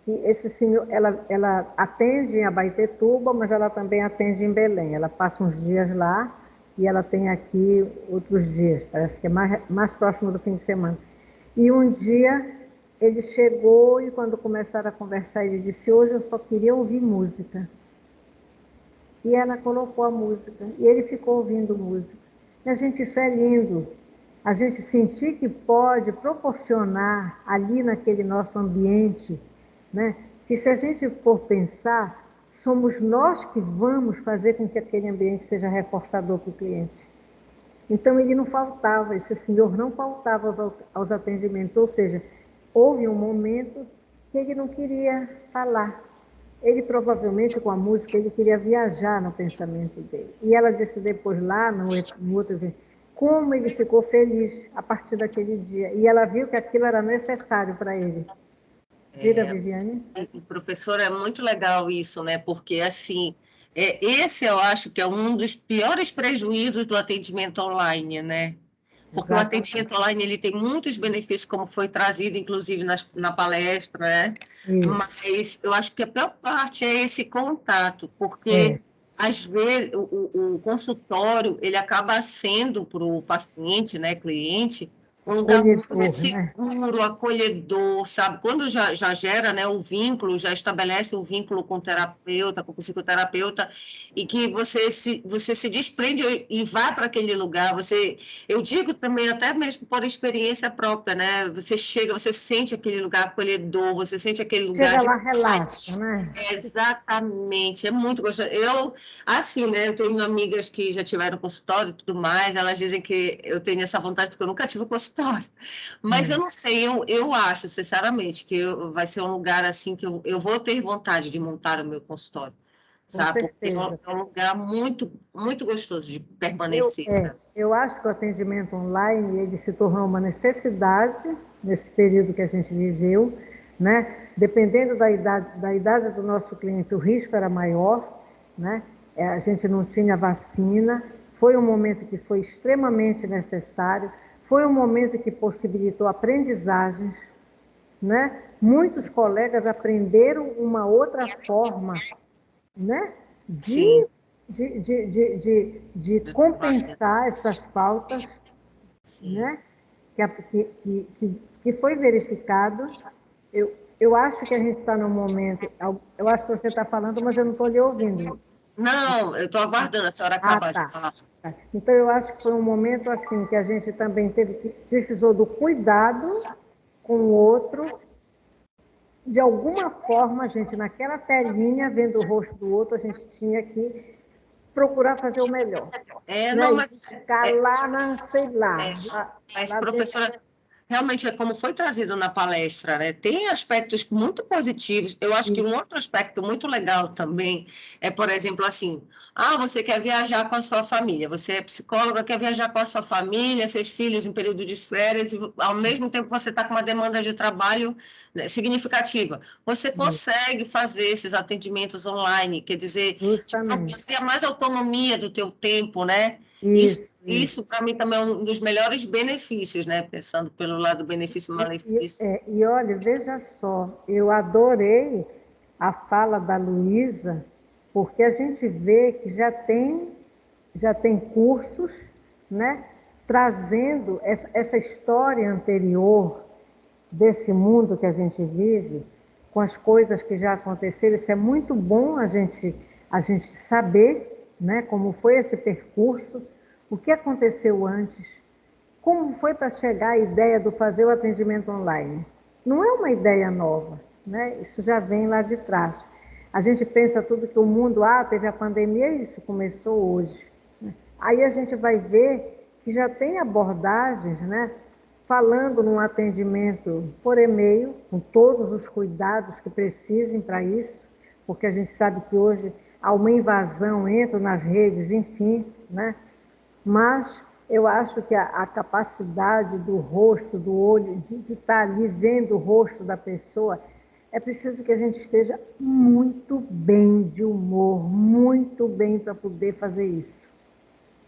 que esse senhor, ela atende em Abaetetuba, mas ela também atende em Belém. Ela passa uns dias lá e ela tem aqui outros dias, parece que é mais próximo do fim de semana. E um dia ele chegou e quando começaram a conversar, ele disse, hoje eu só queria ouvir música. E ela colocou a música, e ele ficou ouvindo música. E a gente, isso é lindo. A gente sentir que pode proporcionar ali naquele nosso ambiente, né? Que se a gente for pensar, somos nós que vamos fazer com que aquele ambiente seja reforçador para o cliente. Então ele não faltava, esse senhor não faltava aos atendimentos, ou seja, houve um momento que ele não queria falar. Ele provavelmente com a música ele queria viajar no pensamento dele. E ela disse depois lá no outro evento, como ele ficou feliz a partir daquele dia. E ela viu que aquilo era necessário para ele. Diga, Viviane. Professor, é muito legal isso, né? Porque, assim, esse eu acho que é um dos piores prejuízos do atendimento online, né? Porque o atendimento online ele tem muitos benefícios, como foi trazido, inclusive, na palestra, né? Isso. Mas eu acho que a pior parte é esse contato, porque, às vezes, o consultório ele acaba sendo para o paciente, né, cliente, um lugar muito seguro, acolhedor, sabe? Quando já gera, né, o vínculo, já estabelece o vínculo com o terapeuta, com o psicoterapeuta, e que você se desprende e vai para aquele lugar. Eu digo também, até mesmo por experiência própria, né? Você chega, você sente aquele lugar acolhedor, você sente aquele lugar... Chega lá, relaxa, né? Exatamente, é muito gostoso. Assim, né, eu tenho amigas que já tiveram consultório e tudo mais, elas dizem que eu tenho essa vontade porque eu nunca tive consultório. Mas eu não sei, eu acho, sinceramente, que vai ser um lugar assim que eu vou ter vontade de montar o meu consultório, sabe? Porque é um lugar muito, muito gostoso de permanecer, sabe? Eu acho que o atendimento online ele se tornou uma necessidade nesse período que a gente viveu, né? Dependendo da idade do nosso cliente, o risco era maior, né? A gente não tinha vacina, foi um momento que foi extremamente necessário, foi um momento que possibilitou aprendizagens, né? Muitos colegas aprenderam uma outra forma, né? De compensar essas faltas, né? Que foi verificado. Eu acho que a gente está num momento, eu acho que você está falando, mas eu não estou lhe ouvindo. Não, eu estou aguardando a senhora acabar de falar. Então, eu acho que foi um momento assim que a gente também precisou do cuidado com o outro. De alguma forma, a gente, naquela telinha, vendo o rosto do outro, a gente tinha que procurar fazer o melhor. Não, mas... Ficar lá, sei lá. Mas, professora... Realmente, é como foi trazido na palestra, né? Tem aspectos muito positivos. Eu acho que um outro aspecto muito legal também é, por exemplo, assim, você quer viajar com a sua família, você é psicóloga, quer viajar com a sua família, seus filhos em período de férias, e ao mesmo tempo você está com uma demanda de trabalho, né, significativa. Você consegue fazer esses atendimentos online, quer dizer, te propicia mais autonomia do teu tempo, né? Isso para mim também é um dos melhores benefícios, né? Pensando pelo lado benefício-malefício. E olha, veja só, eu adorei a fala da Luísa, porque a gente vê que já tem cursos, né? Trazendo essa história anterior desse mundo que a gente vive, com as coisas que já aconteceram. Isso é muito bom a gente saber, né? Como foi esse percurso. O que aconteceu antes? Como foi para chegar a ideia do fazer o atendimento online? Não é uma ideia nova, né? Isso já vem lá de trás. A gente pensa tudo que o mundo, teve a pandemia e isso começou hoje. Aí a gente vai ver que já tem abordagens, né? falando num atendimento por e-mail, com todos os cuidados que precisem para isso, porque a gente sabe que hoje há uma invasão, entra nas redes, enfim, né? Mas eu acho que a capacidade do rosto, do olho, de estar ali vendo o rosto da pessoa, é preciso que a gente esteja muito bem de humor, muito bem para poder fazer isso.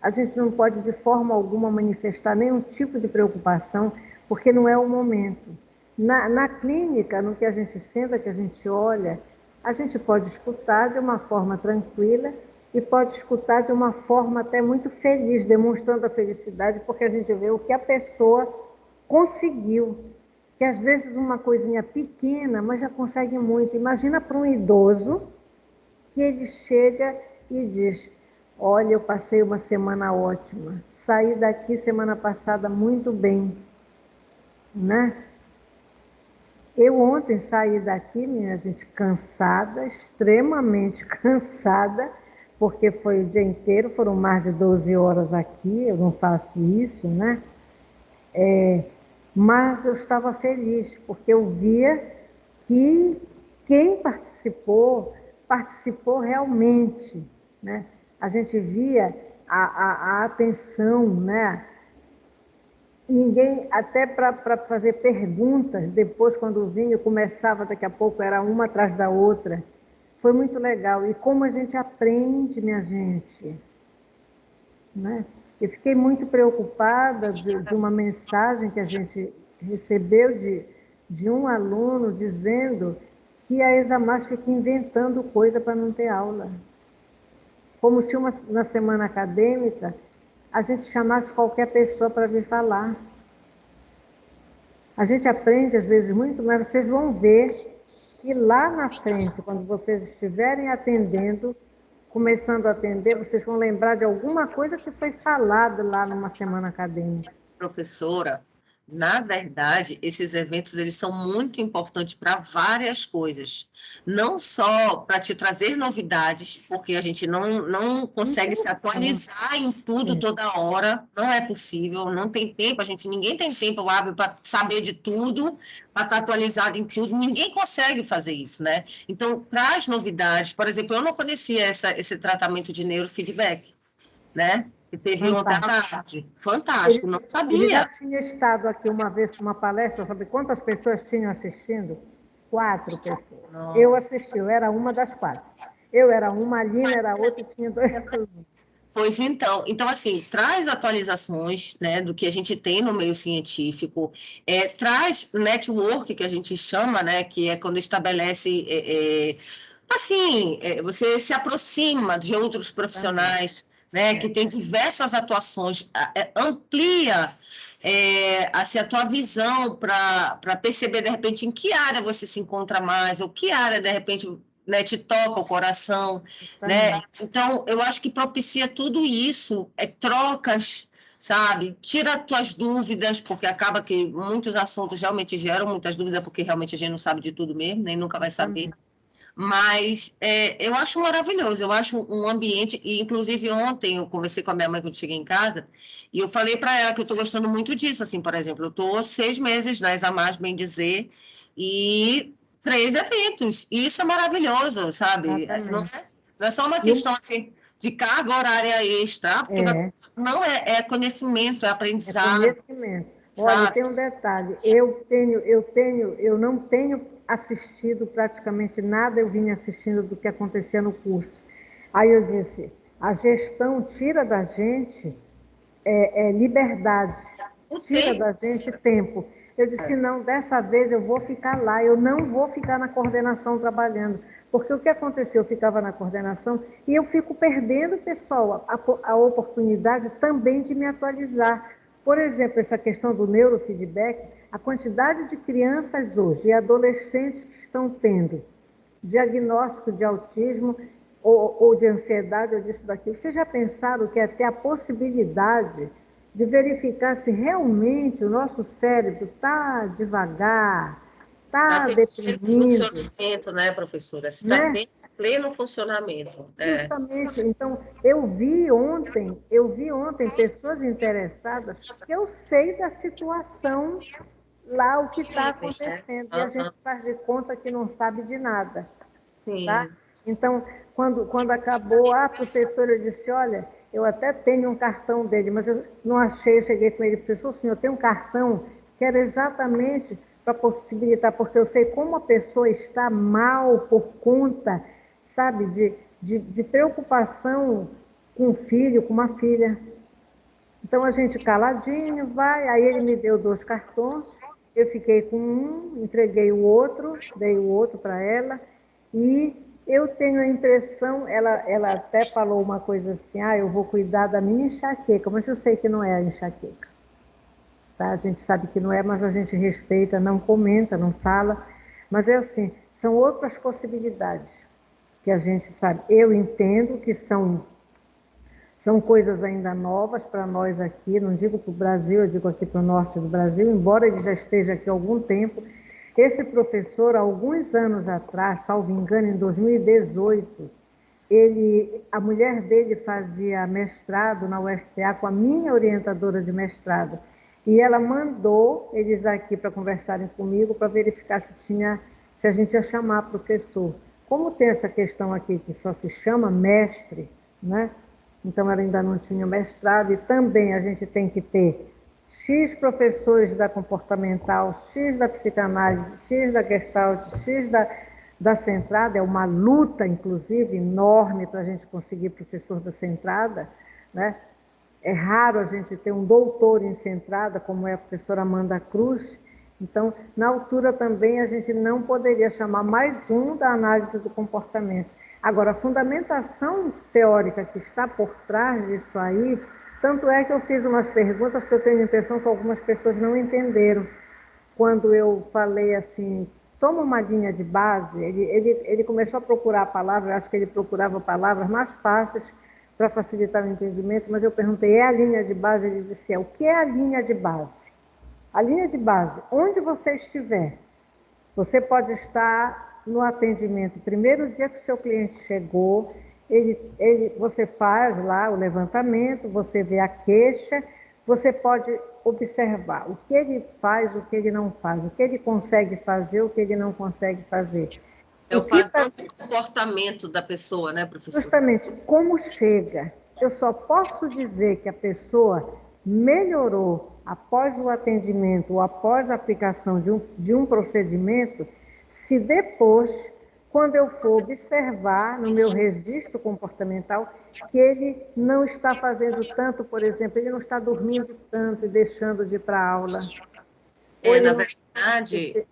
A gente não pode de forma alguma manifestar nenhum tipo de preocupação, porque não é o momento. Na clínica, no que a gente senta, que a gente olha, a gente pode escutar de uma forma tranquila e pode escutar de uma forma até muito feliz, demonstrando a felicidade, porque a gente vê o que a pessoa conseguiu, que às vezes uma coisinha pequena, mas já consegue muito. Imagina para um idoso que ele chega e diz: olha, eu passei uma semana ótima, saí daqui semana passada muito bem, né? Eu ontem saí daqui, minha gente, cansada, extremamente cansada, porque foi o dia inteiro, foram mais de 12 horas aqui, eu não faço isso, né? Mas eu estava feliz, porque eu via que quem participou, participou realmente, né? A gente via a atenção, né? Ninguém, até para fazer perguntas, depois quando vinha, começava, daqui a pouco era uma atrás da outra. Foi muito legal. E como a gente aprende, minha gente, né? Eu fiquei muito preocupada de uma mensagem que a gente recebeu de um aluno dizendo que a ESAMAS fica inventando coisa para não ter aula. Como se na semana acadêmica a gente chamasse qualquer pessoa para vir falar. A gente aprende às vezes muito, mas vocês vão ver que lá na frente, quando vocês estiverem atendendo, começando a atender, vocês vão lembrar de alguma coisa que foi falada lá numa semana acadêmica. Professora, na verdade, esses eventos eles são muito importantes para várias coisas. Não só para te trazer novidades, porque a gente não consegue se atualizar em tudo toda hora, não é possível, não tem tempo, ninguém tem tempo hábil para saber de tudo, para estar atualizado em tudo, ninguém consegue fazer isso, né? Então, traz novidades. Por exemplo, eu não conhecia esse tratamento de neurofeedback, né? Que teve ontem à tarde. Fantástico, não Ele já sabia. tinha estado aqui uma vez com uma palestra, sabe quantas pessoas tinham assistindo? 4 pessoas. Nossa. Eu assisti, eu era uma das 4. Eu era uma, a Lina era outra e tinha 2 alunos. Pois então assim, traz atualizações, né, do que a gente tem no meio científico, traz network, que a gente chama, né, que é quando estabelece, assim, você se aproxima de outros profissionais, né, que tem diversas atuações, amplia assim, a tua visão para perceber, de repente, em que área você se encontra mais, ou que área, de repente, né, te toca o coração, né? Então, eu acho que propicia tudo isso, trocas, sabe? Tira tuas dúvidas, porque acaba que muitos assuntos realmente geram muitas dúvidas, porque realmente a gente não sabe de tudo mesmo, nem nunca vai saber. Mas eu acho maravilhoso, eu acho um ambiente, e inclusive ontem eu conversei com a minha mãe quando cheguei em casa, e eu falei para ela que eu estou gostando muito disso, assim, por exemplo, eu estou 6 meses na ESAMAS, bem dizer, e 3 eventos, e isso é maravilhoso, sabe? Não é só uma questão, assim, de carga horária extra, porque não é conhecimento, é aprendizado. É conhecimento. Sabe? Olha, tem um detalhe, eu não tenho assistido praticamente nada, eu vinha assistindo do que acontecia no curso. Aí eu disse, a gestão tira da gente liberdade, tira da gente tempo. Eu disse, não, dessa vez eu vou ficar lá, eu não vou ficar na coordenação trabalhando, porque o que aconteceu, eu ficava na coordenação e eu fico perdendo, pessoal, a oportunidade também de me atualizar. Por exemplo, essa questão do neurofeedback, a quantidade de crianças hoje e adolescentes que estão tendo diagnóstico de autismo ou de ansiedade ou disso daqui. Vocês já pensaram que até a possibilidade de verificar se realmente o nosso cérebro está devagar, está pleno deprimindo, funcionamento, né, professora? Está né? em pleno funcionamento. Justamente. Então, eu vi ontem pessoas interessadas, porque eu sei da situação lá, o que está Simples, né? acontecendo, e a gente faz de conta que não sabe de nada, tá? Sim. Então, quando acabou, professora, eu disse, olha, eu até tenho um cartão dele, mas eu não achei, eu cheguei com ele, professor, senhor, eu tenho um cartão que era exatamente para possibilitar, porque eu sei como a pessoa está mal por conta, sabe, de preocupação com um filho, com uma filha. Então a gente caladinho, vai, aí ele me deu 2 cartões, eu fiquei com um, entreguei o outro, dei o outro para ela, e eu tenho a impressão, ela até falou uma coisa assim, eu vou cuidar da minha enxaqueca, mas eu sei que não é a enxaqueca. Tá? A gente sabe que não é, mas a gente respeita, não comenta, não fala. Mas é assim, são outras possibilidades que a gente sabe. Eu entendo que são coisas ainda novas para nós aqui, não digo para o Brasil, eu digo aqui para o norte do Brasil, embora ele já esteja aqui há algum tempo. Esse professor, há alguns anos atrás, salvo engano, em 2018, a mulher dele fazia mestrado na UFPA com a minha orientadora de mestrado. E ela mandou eles aqui para conversarem comigo, para verificar se a gente ia chamar professor. Como tem essa questão aqui que só se chama mestre, né? Então ela ainda não tinha mestrado, e também a gente tem que ter X professores da comportamental, X da psicanálise, X da gestalt, X da centrada. É uma luta, inclusive, enorme para a gente conseguir professor da centrada, né? É raro a gente ter um doutor em centrada, como é a professora Amanda Cruz. Então, na altura também, a gente não poderia chamar mais um da análise do comportamento. Agora, a fundamentação teórica que está por trás disso aí, tanto é que eu fiz umas perguntas que eu tenho a impressão que algumas pessoas não entenderam. Quando eu falei assim, toma uma linha de base, ele começou a procurar a palavra, eu acho que ele procurava palavras mais fáceis para facilitar o entendimento, mas eu perguntei, é a linha de base? Ele disse, o que é a linha de base? A linha de base, onde você estiver, você pode estar no atendimento. Primeiro dia que o seu cliente chegou, você faz lá o levantamento, você vê a queixa, você pode observar o que ele faz, o que ele não faz, o que ele consegue fazer, o que ele não consegue fazer. É o padrão de comportamento da pessoa, né, professora? Justamente, como chega. Eu só posso dizer que a pessoa melhorou após o atendimento ou após a aplicação de um procedimento, se depois, quando eu for observar no meu registro comportamental, que ele não está fazendo tanto, por exemplo, ele não está dormindo tanto e deixando de ir para a aula.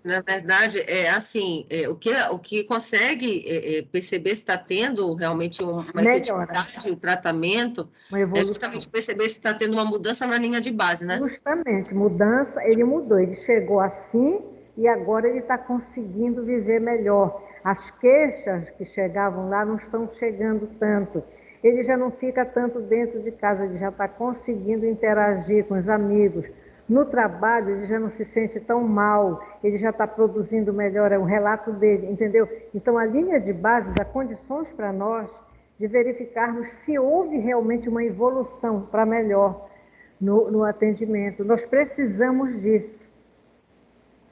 Na verdade, é assim, o que consegue perceber se está tendo realmente uma efetividade, o tratamento, é justamente perceber se está tendo uma mudança na linha de base, né? Justamente, mudança, ele mudou, ele chegou assim e agora ele está conseguindo viver melhor. As queixas que chegavam lá não estão chegando tanto. Ele já não fica tanto dentro de casa, ele já está conseguindo interagir com os amigos. No trabalho, ele já não se sente tão mal, ele já está produzindo melhor, é o relato dele, entendeu? Então, a linha de base dá condições para nós de verificarmos se houve realmente uma evolução para melhor no atendimento. Nós precisamos disso,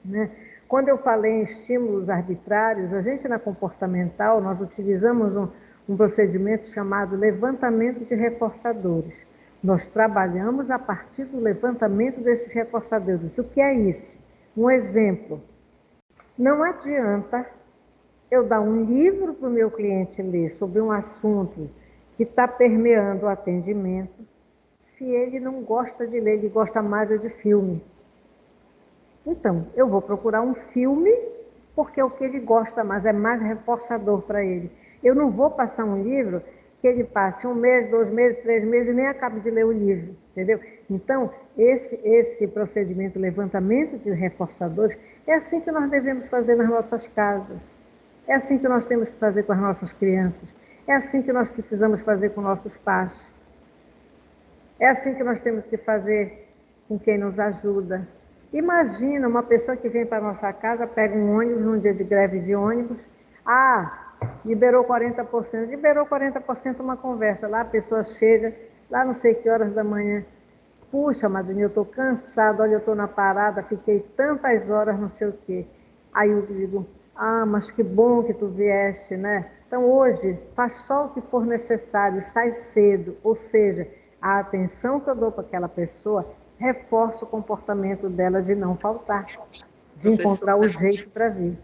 né? Quando eu falei em estímulos arbitrários, a gente na comportamental, nós utilizamos um procedimento chamado levantamento de reforçadores. Nós trabalhamos a partir do levantamento desses reforçadores. O que é isso? Um exemplo. Não adianta eu dar um livro para o meu cliente ler sobre um assunto que está permeando o atendimento, se ele não gosta de ler, ele gosta mais de filme. Então, eu vou procurar um filme porque é o que ele gosta mais, é mais reforçador para ele. Eu não vou passar um livro que ele passe 1 mês, 2 meses, 3 meses e nem acabe de ler o livro, entendeu? Então, esse procedimento, levantamento de reforçadores, é assim que nós devemos fazer nas nossas casas. É assim que nós temos que fazer com as nossas crianças. É assim que nós precisamos fazer com nossos pais. É assim que nós temos que fazer com quem nos ajuda. Imagina uma pessoa que vem para a nossa casa, pega um ônibus num dia de greve de ônibus, liberou 40%, liberou 40% uma conversa, lá a pessoa chega, lá não sei que horas da manhã, puxa, madrinha, eu estou cansada, olha, eu estou na parada, fiquei tantas horas, não sei o quê. Aí eu digo, mas que bom que tu vieste, né? Então hoje, faz só o que for necessário, sai cedo, ou seja, a atenção que eu dou para aquela pessoa reforça o comportamento dela de não faltar, de encontrar o jeito para vir.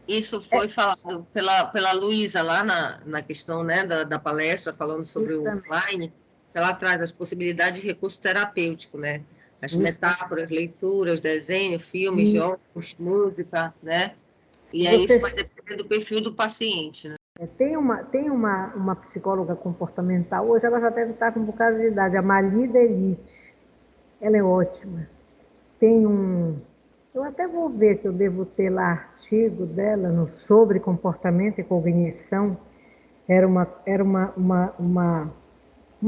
Isso foi falado pela Luísa lá na questão, né, da palestra, falando sobre o online. Ela traz as possibilidades de recurso terapêutico, né? As metáforas, leituras, desenho, filmes, jogos, música, né? E aí isso vai depender do perfil do paciente, né? Tem uma psicóloga comportamental, hoje ela já deve estar com um bocado de idade, a Malida Elite. Ela é ótima. Eu até vou ver que eu devo ter lá artigo dela sobre comportamento e cognição. Era uma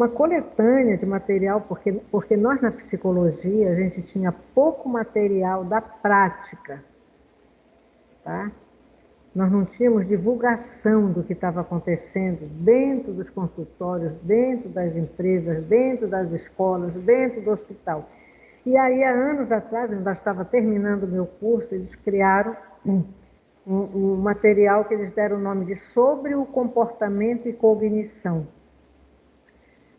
coletânea de material, porque nós na psicologia a gente tinha pouco material da prática, tá? Nós não tínhamos divulgação do que estava acontecendo dentro dos consultórios, dentro das empresas, dentro das escolas, dentro do hospital. E aí, há anos atrás, eu ainda estava terminando o meu curso, eles criaram um material que eles deram o nome de Sobre o Comportamento e Cognição.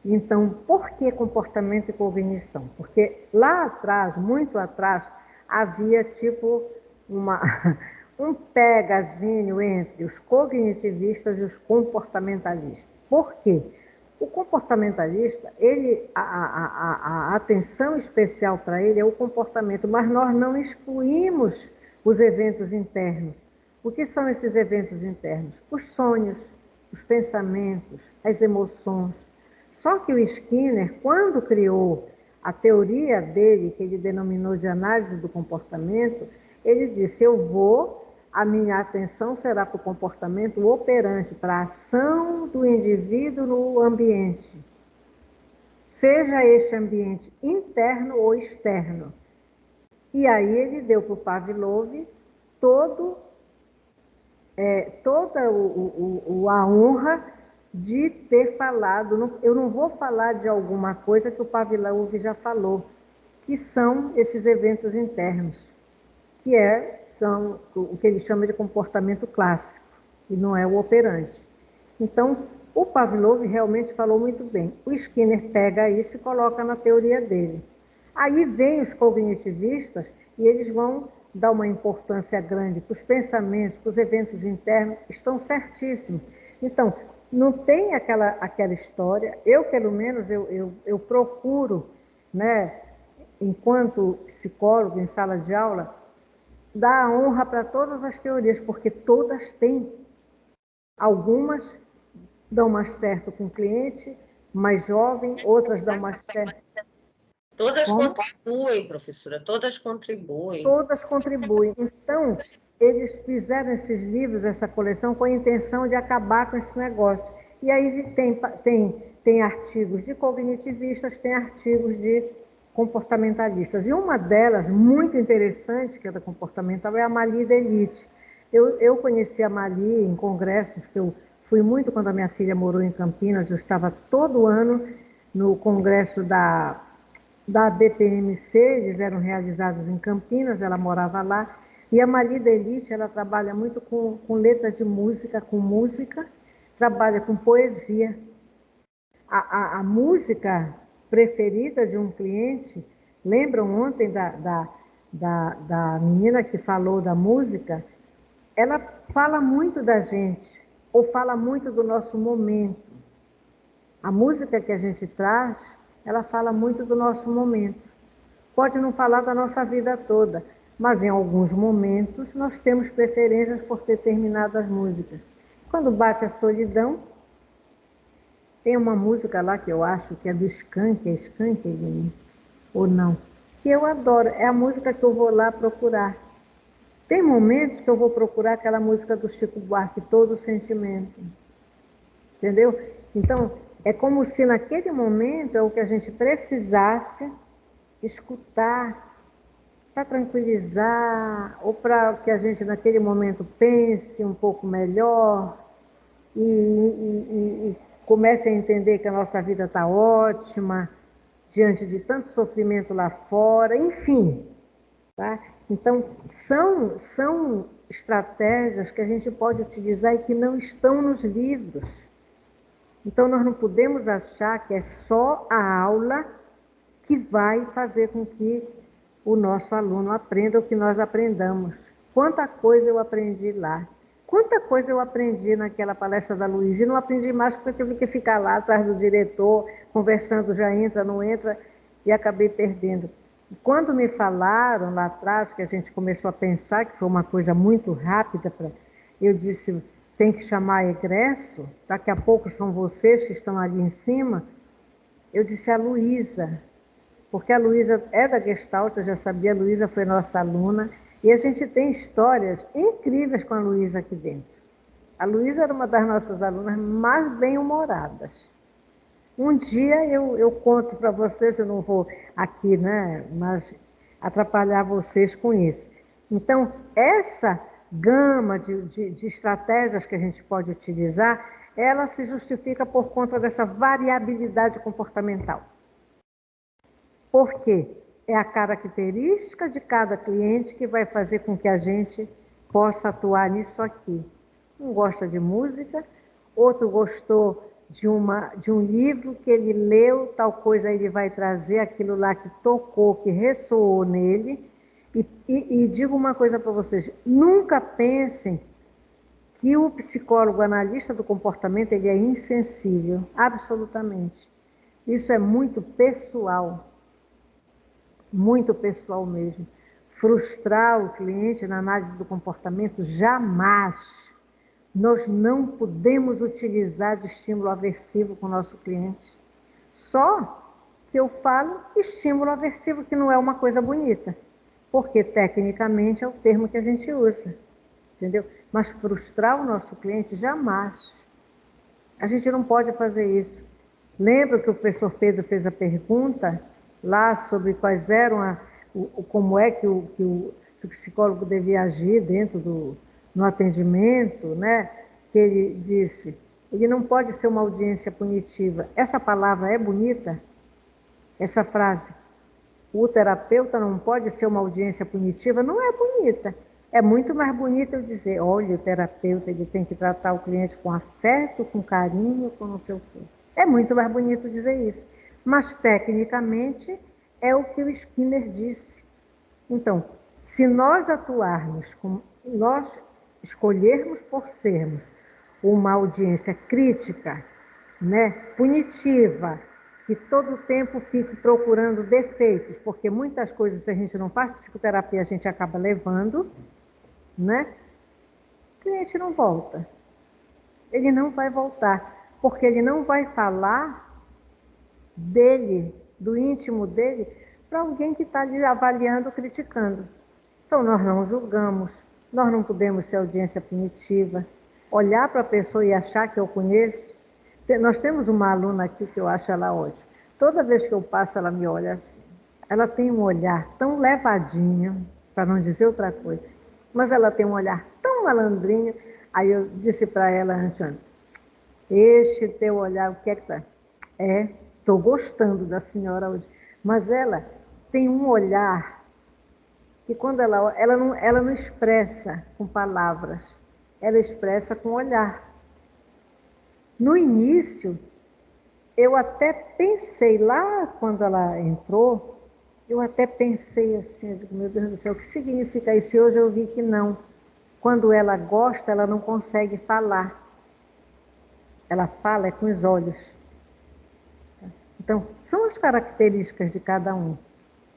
Então, por que comportamento e cognição? Porque lá atrás, muito atrás, havia tipo um pegazinho entre os cognitivistas e os comportamentalistas. Por quê? O comportamentalista, a atenção especial para ele é o comportamento, mas nós não excluímos os eventos internos. O que são esses eventos internos? Os sonhos, os pensamentos, as emoções. Só que o Skinner, quando criou a teoria dele, que ele denominou de análise do comportamento, ele disse, a minha atenção será para o comportamento operante, para a ação do indivíduo no ambiente. Seja este ambiente interno ou externo. E aí ele deu para o Pavlov toda a honra de ter falado. Eu não vou falar de alguma coisa que o Pavlov já falou, que são esses eventos internos, que são o que ele chama de comportamento clássico, e não é o operante. Então, o Pavlov realmente falou muito bem. O Skinner pega isso e coloca na teoria dele. Aí vem os cognitivistas e eles vão dar uma importância grande para os pensamentos, para os eventos internos, estão certíssimos. Então, não tem aquela história, eu pelo menos, eu procuro, né, enquanto psicólogo em sala de aula, dar a honra para todas as teorias, porque todas têm. Algumas dão mais certo com o cliente mais jovem, outras dão mais certo. Todas contribuem, professora, todas contribuem. Todas contribuem. Então, eles fizeram esses livros, essa coleção, com a intenção de acabar com esse negócio. E aí tem artigos de cognitivistas, tem artigos de comportamentalistas. E uma delas, muito interessante, que é da comportamental, é a Malida Elite. Eu conheci a Mali em congressos, que eu fui muito quando a minha filha morou em Campinas, eu estava todo ano no congresso da BPMC, eles eram realizados em Campinas, ela morava lá, e a Malida Elite, ela trabalha muito com letra de música, com música, trabalha com poesia. A música preferida de um cliente, lembram ontem da menina que falou da música? Ela fala muito da gente, ou fala muito do nosso momento. A música que a gente traz, ela fala muito do nosso momento. Pode não falar da nossa vida toda, mas em alguns momentos nós temos preferências por determinadas músicas. Quando bate a solidão, tem uma música lá que eu acho que é do Skank, é Skank ou não, que eu adoro, é a música que eu vou lá procurar. Tem momentos que eu vou procurar aquela música do Chico Buarque, Todo Sentimento. Entendeu? Então, é como se naquele momento é o que a gente precisasse escutar. para tranquilizar, ou para que a gente naquele momento pense um pouco melhor e comece a entender que a nossa vida está ótima, diante de tanto sofrimento lá fora, enfim. Tá? Então, são estratégias que a gente pode utilizar e que não estão nos livros. Então, nós não podemos achar que é só a aula que vai fazer com que o nosso aluno aprenda o que nós aprendamos. Quanta coisa eu aprendi lá. Quanta coisa eu aprendi naquela palestra da Luísa. E não aprendi mais porque eu tive que ficar lá atrás do diretor, conversando, já entra, não entra, e acabei perdendo. E quando me falaram lá atrás, que a gente começou a pensar, que foi uma coisa muito rápida, eu disse, tem que chamar egresso, daqui a pouco são vocês que estão ali em cima. Eu disse a Luísa, porque a Luísa é da Gestalt, eu já sabia, a Luísa foi nossa aluna, e a gente tem histórias incríveis com a Luísa aqui dentro. A Luísa era uma das nossas alunas mais bem-humoradas. Um dia eu conto para vocês, eu não vou aqui, né, mas atrapalhar vocês com isso. Então, essa gama de estratégias que a gente pode utilizar, ela se justifica por conta dessa variabilidade comportamental. Por quê? É a característica de cada cliente que vai fazer com que a gente possa atuar nisso aqui. Um gosta de música, outro gostou de um livro que ele leu, tal coisa ele vai trazer aquilo lá que tocou, que ressoou nele. E digo uma coisa para vocês, nunca pensem que o psicólogo analista do comportamento ele é insensível, absolutamente. Isso é muito pessoal mesmo. Frustrar o cliente na análise do comportamento, jamais. Nós não podemos utilizar de estímulo aversivo com o nosso cliente. Só que eu falo estímulo aversivo, que não é uma coisa bonita, porque tecnicamente é o termo que a gente usa, entendeu? Mas frustrar o nosso cliente, jamais. A gente não pode fazer isso. Lembra que o professor Pedro fez a pergunta lá sobre quais eram, como é que o psicólogo devia agir dentro no atendimento, né? Que ele disse, ele não pode ser uma audiência punitiva. Essa palavra é bonita? Essa frase, o terapeuta não pode ser uma audiência punitiva, não é bonita. É muito mais bonito eu dizer, olha, o terapeuta ele tem que tratar o cliente com afeto, com carinho, com não sei o quê. É muito mais bonito dizer isso. Mas, tecnicamente, é o que o Skinner disse. Então, se nós atuarmos, nós escolhermos por sermos uma audiência crítica, né, punitiva, que todo o tempo fique procurando defeitos, porque muitas coisas, se a gente não faz psicoterapia, a gente acaba levando, né? O cliente não volta. Ele não vai voltar, porque ele não vai falar dele, do íntimo dele, para alguém que está ali avaliando, criticando. Então, nós não julgamos, nós não podemos ser audiência punitiva, olhar para a pessoa e achar que eu conheço. Nós temos uma aluna aqui que eu acho ela ótima. Toda vez que eu passo, ela me olha assim. Ela tem um olhar tão levadinho, para não dizer outra coisa, mas ela tem um olhar tão malandrinho. Aí eu disse para ela, Antiane, este teu olhar, o que é que tá? Estou gostando da senhora hoje. Mas ela tem um olhar que quando ela não expressa com palavras, ela expressa com olhar. No início, eu até pensei, lá quando ela entrou, eu até pensei assim, eu digo, meu Deus do céu, o que significa isso? E hoje eu vi que não. Quando ela gosta, ela não consegue falar. Ela fala com os olhos. Então, são as características de cada um.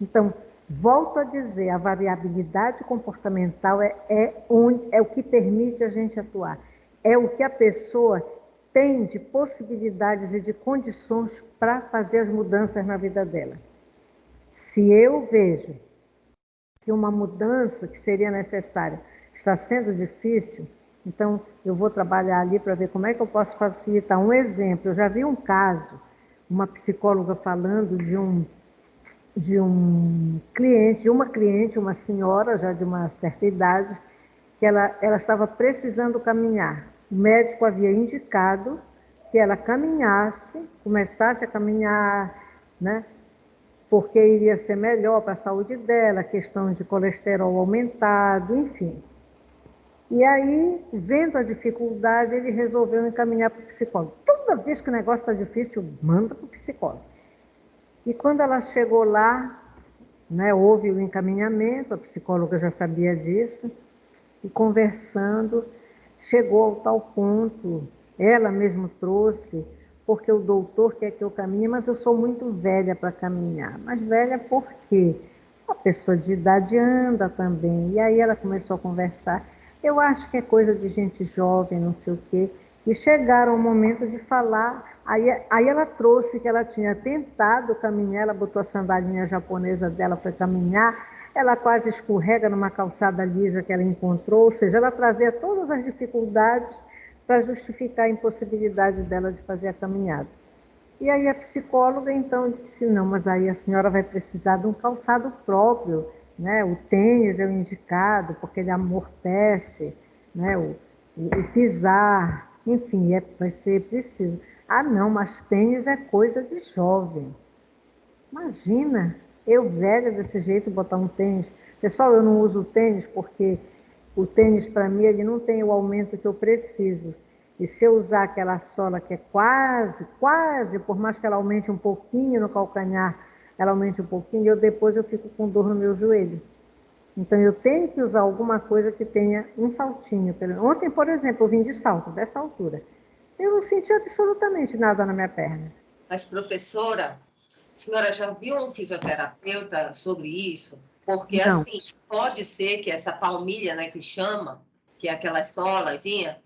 Então, volto a dizer, a variabilidade comportamental é o que permite a gente atuar. É o que a pessoa tem de possibilidades e de condições para fazer as mudanças na vida dela. Se eu vejo que uma mudança que seria necessária está sendo difícil, então eu vou trabalhar ali para ver como é que eu posso facilitar. Um exemplo, eu já vi um caso, uma psicóloga falando um cliente, uma senhora já de uma certa idade, que ela estava precisando caminhar. O médico havia indicado que ela caminhasse, começasse a caminhar, né? Porque iria ser melhor para a saúde dela, questão de colesterol aumentado, enfim. E aí, vendo a dificuldade, ele resolveu encaminhar para o psicólogo. Toda vez que o negócio está difícil, manda para o psicólogo. E quando ela chegou lá, né, houve o encaminhamento, a psicóloga já sabia disso, e conversando, chegou ao tal ponto, ela mesma trouxe, porque o doutor quer que eu caminhe, mas eu sou muito velha para caminhar. Mas velha por quê? A pessoa de idade anda também. E aí ela começou a conversar. Eu acho que é coisa de gente jovem, não sei o quê. E chegaram ao momento de falar. Aí ela trouxe que ela tinha tentado caminhar, ela botou a sandalinha japonesa dela para caminhar, ela quase escorrega numa calçada lisa que ela encontrou, ou seja, ela trazia todas as dificuldades para justificar a impossibilidade dela de fazer a caminhada. E aí a psicóloga então disse, não, mas aí a senhora vai precisar de um calçado próprio, né? O tênis é o indicado, porque ele amortece, né? O pisar, enfim, vai ser preciso. Ah, não, mas tênis é coisa de jovem. Imagina, eu velha desse jeito botar um tênis. Pessoal, eu não uso tênis porque o tênis para mim ele não tem o aumento que eu preciso. E se eu usar aquela sola que é quase, por mais que ela aumente um pouquinho no calcanhar, ela aumente um pouquinho, depois eu fico com dor no meu joelho. Então eu tenho que usar alguma coisa que tenha um saltinho. Ontem, por exemplo, eu vim de salto, dessa altura. Eu não senti absolutamente nada na minha perna. Mas, professora, a senhora já viu um fisioterapeuta sobre isso? Porque, Não. assim, pode ser que essa palmilha, né, que chama, que é aquela solazinha,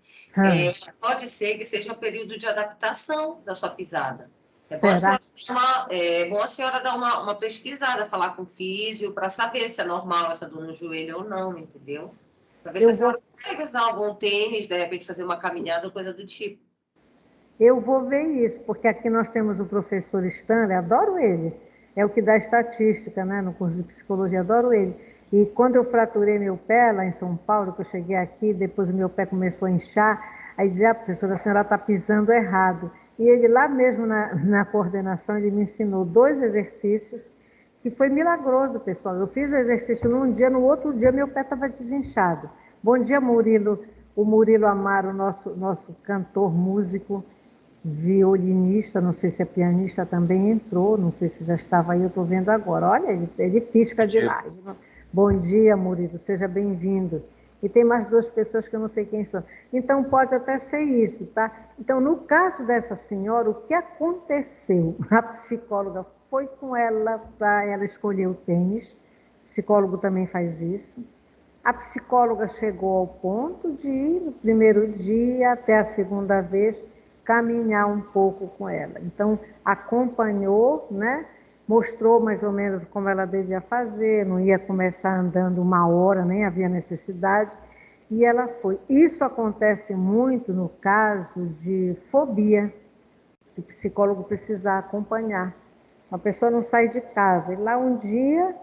pode ser que seja um período de adaptação da sua pisada. É bom a senhora dar uma pesquisada, falar com o físio, para saber se é normal essa dor no joelho ou não, entendeu? Para ver se a senhora consegue usar algum tênis, de repente fazer uma caminhada ou coisa do tipo. Eu vou ver isso, porque aqui nós temos o professor Stanley, adoro ele. É o que dá estatística, né, no curso de psicologia, adoro ele. E quando eu fraturei meu pé lá em São Paulo, que eu cheguei aqui, depois o meu pé começou a inchar, aí dizia, professora, a senhora está pisando errado. E ele lá mesmo na coordenação, ele me ensinou 2 exercícios, que foi milagroso, pessoal. Eu fiz o exercício num dia, no outro dia meu pé estava desinchado. Bom dia, Murilo. O Murilo Amaro, nosso cantor, músico, violinista, não sei se é pianista, também entrou, não sei se já estava aí, eu estou vendo agora. Olha, ele pisca de lá. Bom dia, Murilo, seja bem-vindo. E tem mais 2 pessoas que eu não sei quem são. Então, pode até ser isso, tá? Então, no caso dessa senhora, o que aconteceu? A psicóloga foi com ela para ela escolher o tênis. O psicólogo também faz isso. A psicóloga chegou ao ponto de, no primeiro dia até a segunda vez, caminhar um pouco com ela. Então, acompanhou, né? Mostrou mais ou menos como ela devia fazer, não ia começar andando 1 hora, nem havia necessidade, e ela foi. Isso acontece muito no caso de fobia, que o psicólogo precisa acompanhar. Uma pessoa não sai de casa, e lá um dia,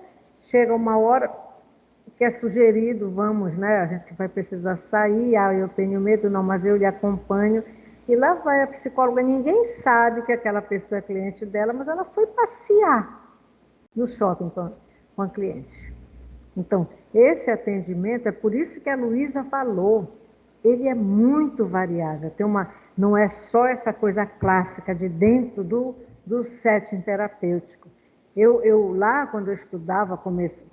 chega 1 hora, que é sugerido, vamos, né? A gente vai precisar sair, eu tenho medo, não, mas eu lhe acompanho. E lá vai a psicóloga, ninguém sabe que aquela pessoa é cliente dela, mas ela foi passear no shopping com a cliente. Então, esse atendimento, é por isso que a Luísa falou, ele é muito variável, não é só essa coisa clássica de dentro do setting terapêutico. Eu lá, quando eu estudava,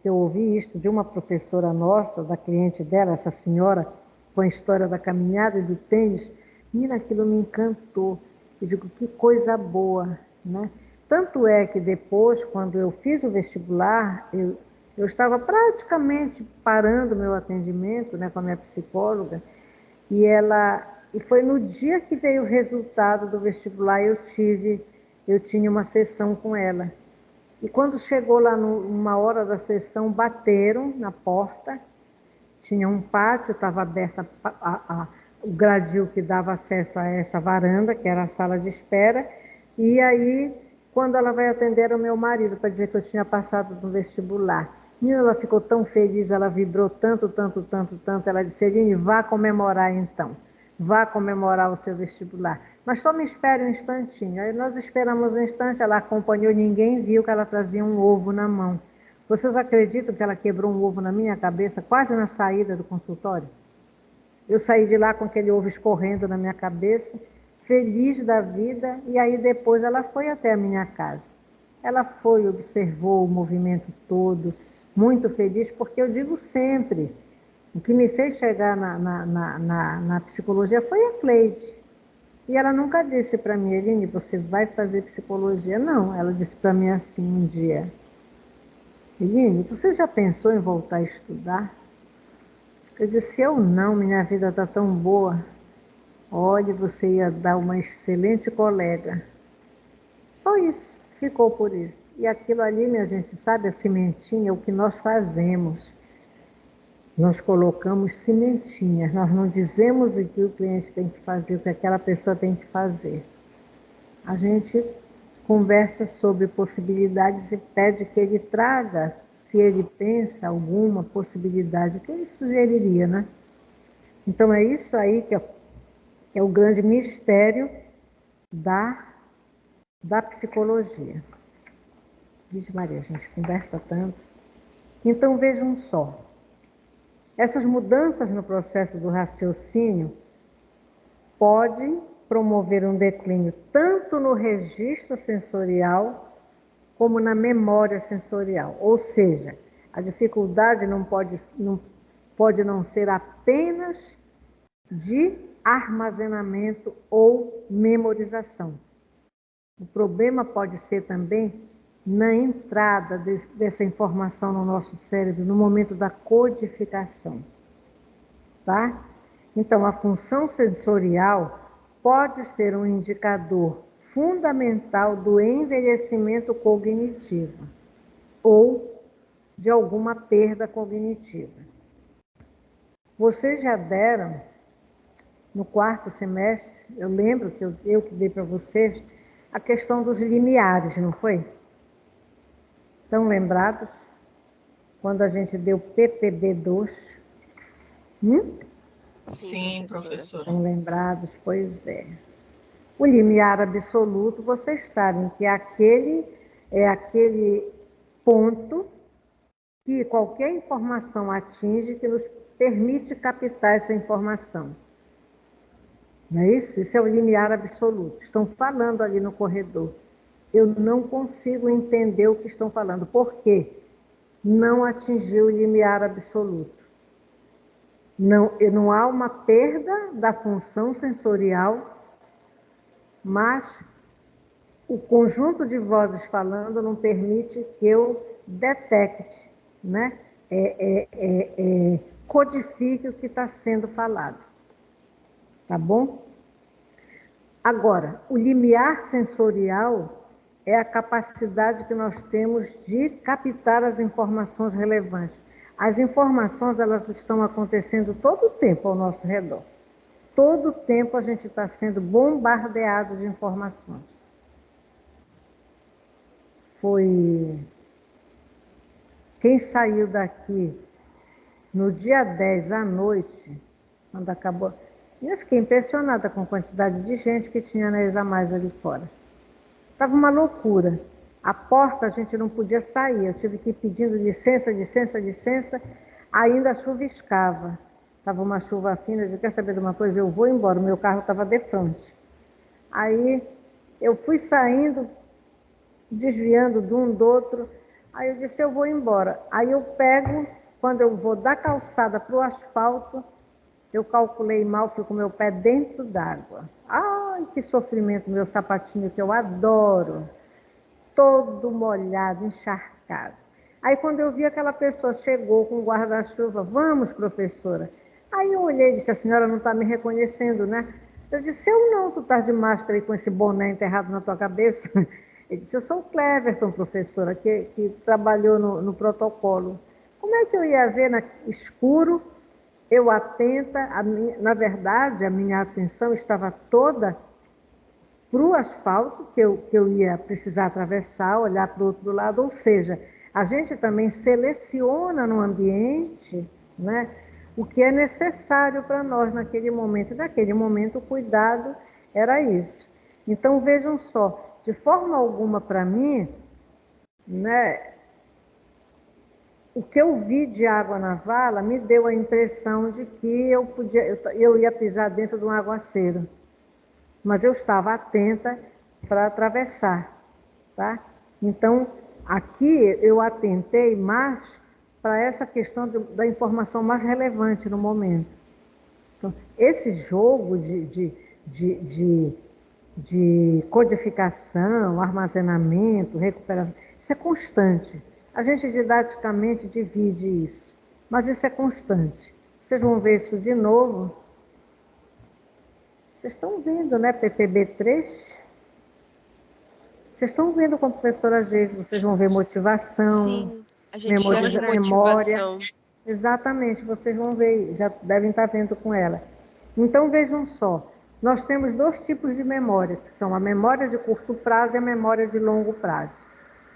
eu ouvi isso de uma professora nossa, da cliente dela, essa senhora, com a história da caminhada e do tênis. Menina, aquilo me encantou. Eu digo, que coisa boa, né? Tanto é que depois, quando eu fiz o vestibular, eu estava praticamente parando meu atendimento, né, com a minha psicóloga, e foi no dia que veio o resultado do vestibular, eu tinha uma sessão com ela. E quando chegou lá numa hora da sessão, bateram na porta, tinha um pátio, estava aberta o gradil que dava acesso a essa varanda, que era a sala de espera, e aí Quando ela vai atender o meu marido para dizer que eu tinha passado no vestibular. Menina, ela ficou tão feliz, ela vibrou tanto, tanto, tanto, tanto. Ela disse, Eline, vá comemorar então. Vá comemorar o seu vestibular. Mas só me espere um instantinho. Aí nós esperamos um instante, ela acompanhou, ninguém viu que ela trazia um ovo na mão. Vocês acreditam que ela quebrou um ovo na minha cabeça, quase na saída do consultório? Eu saí de lá com aquele ovo escorrendo na minha cabeça, feliz da vida, e aí depois ela foi até a minha casa. Ela foi, observou o movimento todo, muito feliz, porque eu digo sempre, o que me fez chegar na psicologia foi a Cleide. E ela nunca disse para mim, Eline, você vai fazer psicologia? Não, ela disse para mim assim um dia, Eline, você já pensou em voltar a estudar? Eu disse, eu não, minha vida está tão boa. Olha, você ia dar uma excelente colega. Só isso, ficou por isso. E aquilo ali, minha gente, sabe, a sementinha, o que nós fazemos. Nós colocamos sementinhas, nós não dizemos o que o cliente tem que fazer, o que aquela pessoa tem que fazer. A gente conversa sobre possibilidades e pede que ele traga, se ele pensa alguma possibilidade, o que ele sugeriria, né? Então é isso aí que é o grande mistério da psicologia. Diz Maria, a gente conversa tanto. Então vejam só, essas mudanças no processo do raciocínio podem promover um declínio tanto no registro sensorial como na memória sensorial. Ou seja, a dificuldade não pode não ser apenas de armazenamento ou memorização. O problema pode ser também na entrada dessa informação no nosso cérebro, no momento da codificação. Tá? Então, a função sensorial pode ser um indicador fundamental do envelhecimento cognitivo ou de alguma perda cognitiva. Vocês já deram, no 4º semestre, eu lembro que eu que dei para vocês, a questão dos limiares, não foi? Estão lembrados? Quando a gente deu PPB2? Sim, professora. Estão lembrados? Pois é. O limiar absoluto, vocês sabem que é aquele ponto que qualquer informação atinge que nos permite captar essa informação. Não é isso? Isso é o limiar absoluto. Estão falando ali no corredor. Eu não consigo entender o que estão falando. Por quê? Não atingiu o limiar absoluto. Não há uma perda da função sensorial, mas o conjunto de vozes falando não permite que eu detecte, né? Codifique o que está sendo falado. Tá bom? Agora, o limiar sensorial é a capacidade que nós temos de captar as informações relevantes. As informações, elas estão acontecendo todo o tempo ao nosso redor. Todo o tempo a gente está sendo bombardeado de informações. Quem saiu daqui no dia 10 à noite, quando acabou, eu fiquei impressionada com a quantidade de gente que tinha na Exa Mais ali fora. Estava uma loucura. A porta a gente não podia sair, eu tive que ir pedindo licença, ainda chuviscava. Estava uma chuva fina, eu disse, quer saber de uma coisa? Eu vou embora, o meu carro estava de frente. Aí eu fui saindo, desviando de um do outro, aí eu disse, eu vou embora. Aí eu pego, quando eu vou da calçada para o asfalto, eu calculei mal, fui com o meu pé dentro d'água. Ai, que sofrimento, meu sapatinho que eu adoro. Todo molhado, encharcado. Aí quando eu vi aquela pessoa chegou com o guarda-chuva, vamos, professora. Aí eu olhei e disse, a senhora não está me reconhecendo, né? Eu disse, eu não, tu estás de máscara e com esse boné enterrado na tua cabeça. Ele disse, eu sou o Cleverton, professora, que trabalhou no protocolo. Como é que eu ia ver escuro, eu atenta, na verdade, a minha atenção estava toda para o asfalto, que eu ia precisar atravessar, olhar para o outro lado, ou seja, a gente também seleciona no ambiente, né, o que é necessário para nós naquele momento. Naquele momento, o cuidado era isso. Então, vejam só, de forma alguma para mim, né, o que eu vi de água na vala me deu a impressão de que eu ia pisar dentro de um aguaceiro. Mas eu estava atenta para atravessar, tá? Então, aqui eu atentei mais para essa questão da informação mais relevante no momento. Então, esse jogo de codificação, armazenamento, recuperação, isso é constante. A gente didaticamente divide isso, mas isso é constante. Vocês vão ver isso de novo. Vocês estão vendo, né, PPB3? Vocês estão vendo com a professora Geise, vocês vão ver motivação, Sim, a gente memória, chama de memória. motivação. Exatamente, vocês vão ver, já devem estar vendo com ela. Então, vejam só, nós temos 2 tipos de memória, que são a memória de curto prazo e a memória de longo prazo.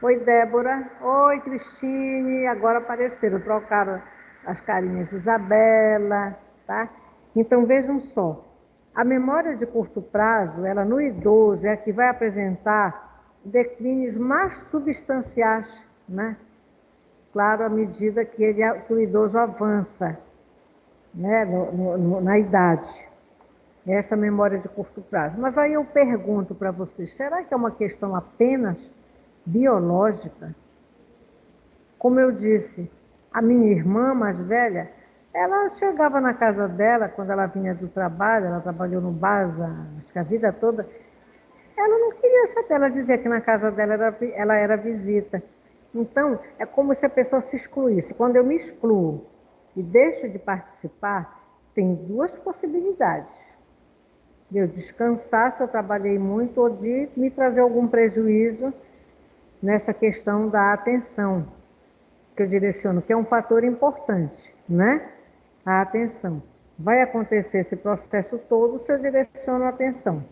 Oi, Débora. Oi, Cristine. Agora apareceram, trocaram as carinhas. Isabela, tá? Então, vejam só. A memória de curto prazo, ela no idoso, é a que vai apresentar declínios mais substanciais, né? Claro, à medida que o idoso avança, né, na idade. Essa memória de curto prazo. Mas aí eu pergunto para vocês, será que é uma questão apenas biológica? Como eu disse, a minha irmã mais velha, ela chegava na casa dela, quando ela vinha do trabalho, ela trabalhou no BASA, acho que a vida toda, ela não queria saber, ela dizia que na casa dela ela era visita. Então, é como se a pessoa se excluísse. Quando eu me excluo e deixo de participar, tem 2 possibilidades. De eu descansar se eu trabalhei muito ou de me trazer algum prejuízo nessa questão da atenção, que eu direciono, que é um fator importante, né? A atenção. Vai acontecer esse processo todo se eu direciono a atenção.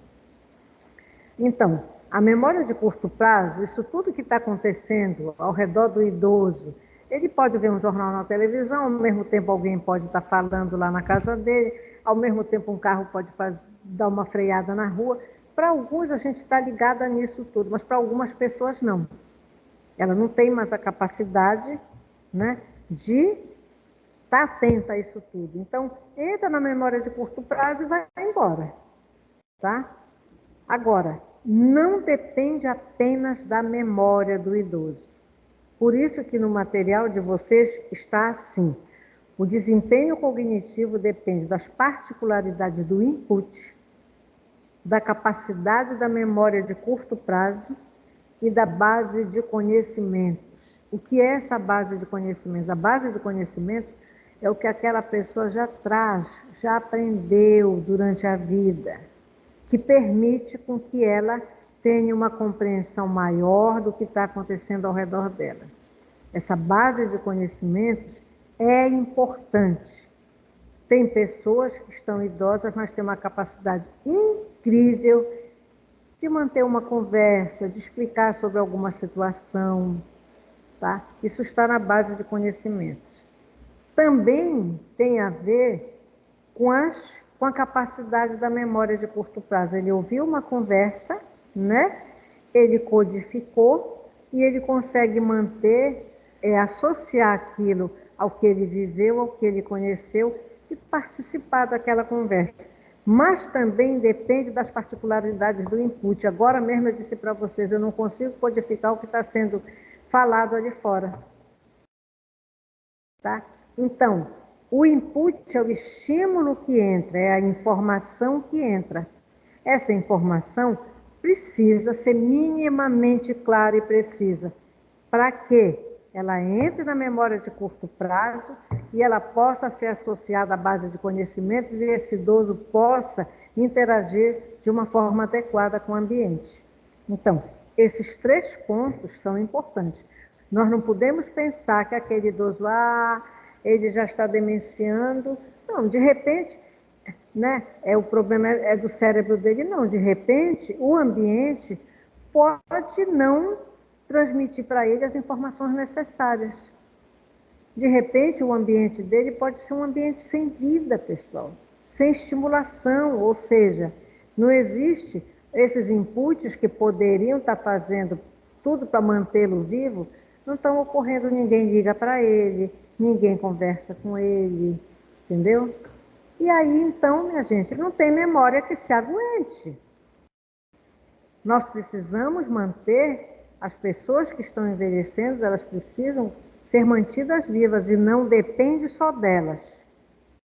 Então, a memória de curto prazo, isso tudo que está acontecendo ao redor do idoso, ele pode ver um jornal na televisão, ao mesmo tempo alguém pode estar falando lá na casa dele, ao mesmo tempo um carro pode dar uma freada na rua. Para alguns a gente está ligada nisso tudo, mas para algumas pessoas não. Ela não tem mais a capacidade, né, de estar atenta a isso tudo. Então, entra na memória de curto prazo e vai embora, tá? Agora, não depende apenas da memória do idoso. Por isso que no material de vocês está assim. O desempenho cognitivo depende das particularidades do input, da capacidade da memória de curto prazo e da base de conhecimentos. O que é essa base de conhecimentos? A base de conhecimentos é o que aquela pessoa já traz, já aprendeu durante a vida, que permite com que ela tenha uma compreensão maior do que está acontecendo ao redor dela. Essa base de conhecimentos é importante. Tem pessoas que estão idosas, mas têm uma capacidade incrível de manter uma conversa, de explicar sobre alguma situação, tá? Isso está na base de conhecimentos. Também tem a ver com a capacidade da memória de curto prazo. Ele ouviu uma conversa, né? Ele codificou e ele consegue manter, associar aquilo ao que ele viveu, ao que ele conheceu e participar daquela conversa. Mas também depende das particularidades do input. Agora mesmo eu disse para vocês, eu não consigo codificar o que está sendo falado ali fora. Tá? Então, o input é o estímulo que entra, é a informação que entra. Essa informação precisa ser minimamente clara e precisa. Para que ela entre na memória de curto prazo e ela possa ser associada à base de conhecimentos e esse idoso possa interagir de uma forma adequada com o ambiente. Então, esses 3 pontos são importantes. Nós não podemos pensar que aquele idoso, ele já está demenciando. Não, de repente, né? O problema é do cérebro dele, não. De repente, o ambiente pode não transmitir para ele as informações necessárias. De repente, o ambiente dele pode ser um ambiente sem vida, pessoal, sem estimulação, ou seja, não existe esses inputs que poderiam estar fazendo tudo para mantê-lo vivo, não estão ocorrendo, ninguém liga para ele, ninguém conversa com ele, entendeu? E aí, então, minha gente, não tem memória que se aguente. Nós precisamos manter as pessoas que estão envelhecendo, elas precisam ser mantidas vivas e não depende só delas.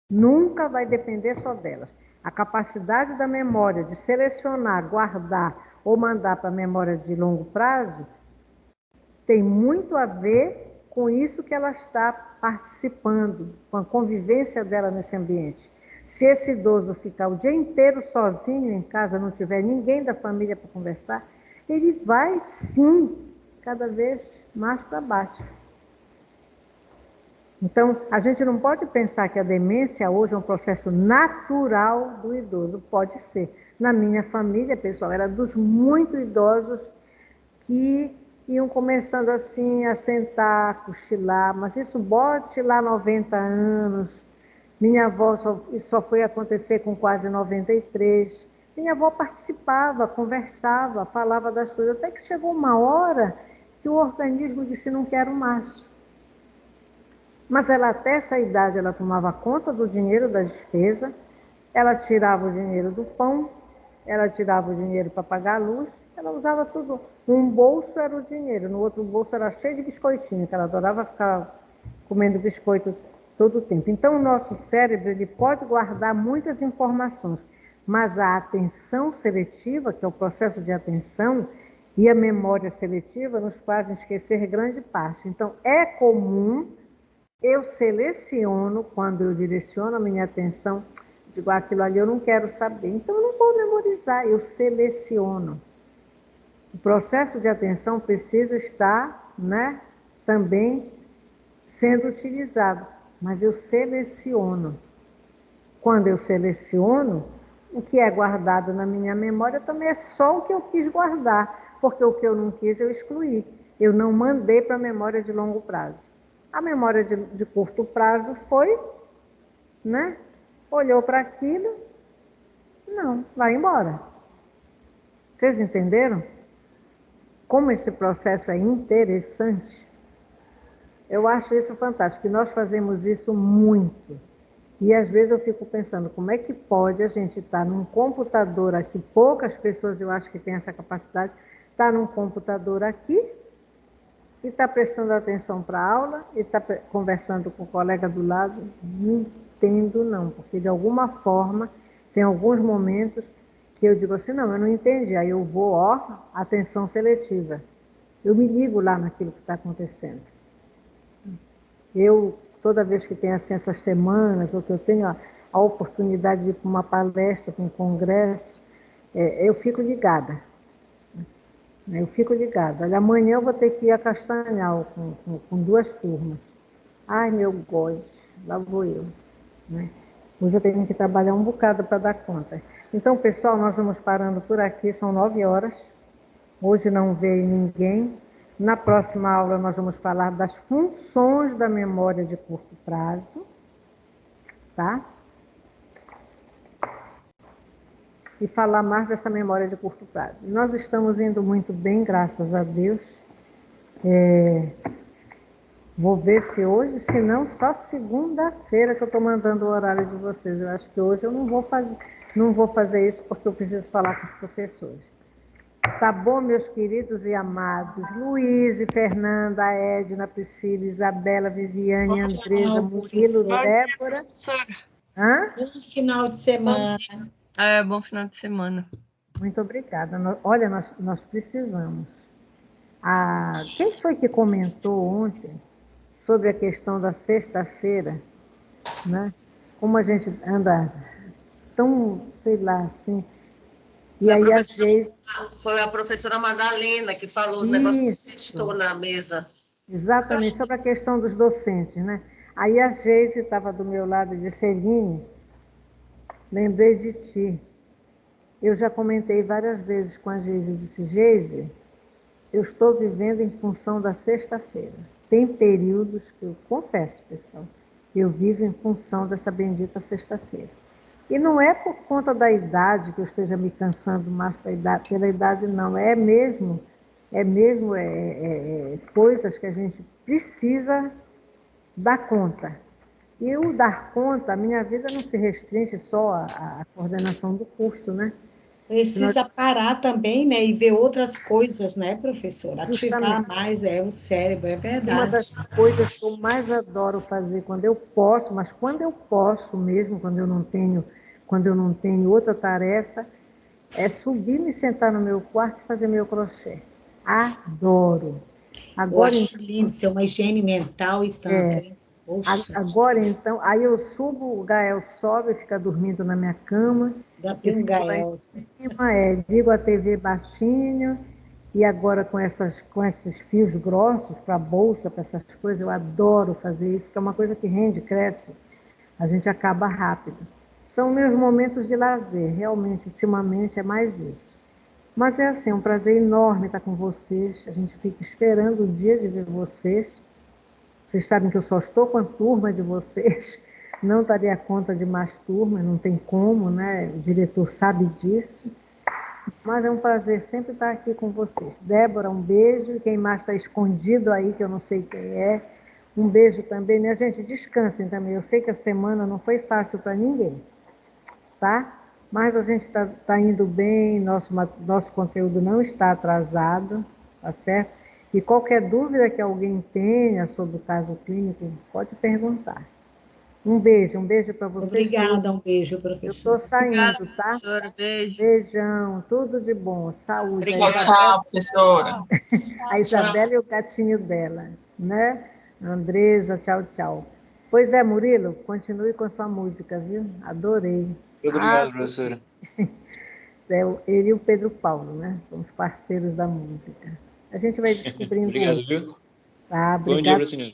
Nunca vai depender só delas. A capacidade da memória de selecionar, guardar ou mandar para a memória de longo prazo tem muito a ver com isso que ela está participando, com a convivência dela nesse ambiente. Se esse idoso ficar o dia inteiro sozinho em casa, não tiver ninguém da família para conversar, ele vai, sim, cada vez mais para baixo. Então, a gente não pode pensar que a demência hoje é um processo natural do idoso. Pode ser. Na minha família, pessoal, era dos muito idosos que iam começando assim a sentar, a cochilar, mas isso bote lá 90 anos. Minha avó, isso só foi acontecer com quase 93. Minha avó participava, conversava, falava das coisas, até que chegou uma hora que o organismo disse, não quero mais. Mas ela, até essa idade, ela tomava conta do dinheiro da despesa, ela tirava o dinheiro do pão, ela tirava o dinheiro para pagar a luz, ela usava tudo. Um bolso era o dinheiro, no outro bolso era cheio de biscoitinho, que ela adorava ficar comendo biscoito todo o tempo. Então, o nosso cérebro ele pode guardar muitas informações, mas a atenção seletiva, que é o processo de atenção, e a memória seletiva nos fazem esquecer grande parte. Então, é comum, eu seleciono, quando eu direciono a minha atenção, digo, aquilo ali eu não quero saber, então eu não vou memorizar, eu seleciono. O processo de atenção precisa estar, né, também sendo utilizado, mas eu seleciono. Quando eu seleciono, o que é guardado na minha memória também é só o que eu quis guardar, porque o que eu não quis eu excluí. Eu não mandei para a memória de longo prazo. A memória de curto prazo foi, né? Olhou para aquilo, não, vai embora. Vocês entenderam? Como esse processo é interessante? Eu acho isso fantástico, e nós fazemos isso muito. E às vezes eu fico pensando, como é que pode a gente estar num computador aqui, poucas pessoas eu acho que têm essa capacidade, estar num computador aqui, e está prestando atenção para a aula, e está conversando com o colega do lado, não entendo não, porque de alguma forma, tem alguns momentos que eu digo assim, não, eu não entendi, aí eu vou, atenção seletiva. Eu me ligo lá naquilo que está acontecendo. Eu, toda vez que tem assim essas semanas, ou que eu tenho a oportunidade de ir para uma palestra, para um congresso, eu fico ligada. Eu fico ligada. Olha, amanhã eu vou ter que ir a Castanhal com 2 turmas. Ai, meu God, lá vou eu. Né? Hoje eu tenho que trabalhar um bocado para dar conta. Então, pessoal, nós vamos parando por aqui, são 9 horas. Hoje não veio ninguém. Na próxima aula nós vamos falar das funções da memória de curto prazo, tá? E falar mais dessa memória de curto prazo. Nós estamos indo muito bem, graças a Deus. Vou ver se hoje, se não, só segunda-feira que eu estou mandando o horário de vocês. Eu acho que hoje eu não vou fazer isso porque eu preciso falar com os professores. Tá bom, meus queridos e amados? Luiz, Fernanda, Edna, Priscila, Isabela, Viviane, Andresa, Murilo, Débora. Bom final de semana. Bom final de semana. Muito obrigada. Olha, nós precisamos. Quem foi que comentou ontem sobre a questão da sexta-feira, né? Como a gente anda tão, sei lá, assim. E aí, às vezes... Foi a professora Madalena que falou do negócio que sextou na mesa. Exatamente, sobre a questão dos docentes, né? Aí a Geise estava do meu lado e disse, Eline, lembrei de ti. Eu já comentei várias vezes com a Geise, eu disse, Geise, eu estou vivendo em função da sexta-feira. Tem períodos que eu confesso, pessoal, eu vivo em função dessa bendita sexta-feira. E não é por conta da idade que eu esteja me cansando mais pela idade, não. É mesmo coisas que a gente precisa dar conta. E o dar conta, a minha vida não se restringe só à coordenação do curso, né? Precisa parar também, né, e ver outras coisas, né, professora? Ativar Justamente. mais o cérebro, é Uma das verdade. coisas que eu mais adoro fazer quando eu posso, mas quando eu posso mesmo, quando eu não tenho outra tarefa, é subir, me sentar no meu quarto e fazer meu crochê. Adoro. Eu Agora, acho lindo ser uma higiene mental e tanto, hein? Poxa, agora então, aí eu subo, o Gael sobe, fica dormindo na minha cama, ainda eu tem um fico lá em Gael. cima, ligo a TV baixinho, e agora com esses fios grossos para a bolsa, para essas coisas, eu adoro fazer isso, que é uma coisa que rende, cresce, a gente acaba rápido. São meus momentos de lazer, realmente, ultimamente é mais isso. Mas é assim, um prazer enorme estar com vocês, a gente fica esperando o dia de ver vocês. Vocês sabem que eu só estou com a turma de vocês, não daria conta de mais turmas, não tem como, né? O diretor sabe disso. Mas é um prazer sempre estar aqui com vocês. Débora, um beijo. Quem mais está escondido aí, que eu não sei quem é, um beijo também. Minha gente, descansem também. Eu sei que a semana não foi fácil para ninguém, tá? Mas a gente está indo bem, nosso conteúdo não está atrasado, tá certo? E qualquer dúvida que alguém tenha sobre o caso clínico, pode perguntar. Um beijo para vocês Obrigada, todos. um beijo, Eu estou professora. Obrigada, saindo, tá? professora. Beijo. Beijão, tudo de bom, saúde. Obrigada. Tchau, professora. A Isabela e o gatinho dela, né? Andresa, tchau, tchau. Pois é, Murilo, continue com sua música, viu? Adorei. Muito obrigado, professora. Ele e o Pedro Paulo, né? Somos parceiros da música. A gente vai descobrindo Obrigado, outro. viu? Tá, Bom dia obrigado. para senhor.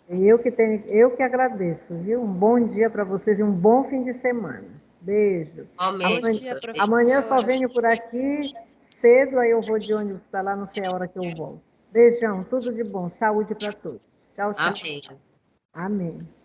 Eu que agradeço, viu? Um bom dia para vocês e um bom fim de semana. Beijo. Amém, Bom dia, professora. Amanhã eu só professora. venho por aqui cedo, aí eu vou de ônibus para lá, não sei a hora que eu volto. Beijão, tudo de bom, saúde para todos. Tchau, tchau. Amém. Amém.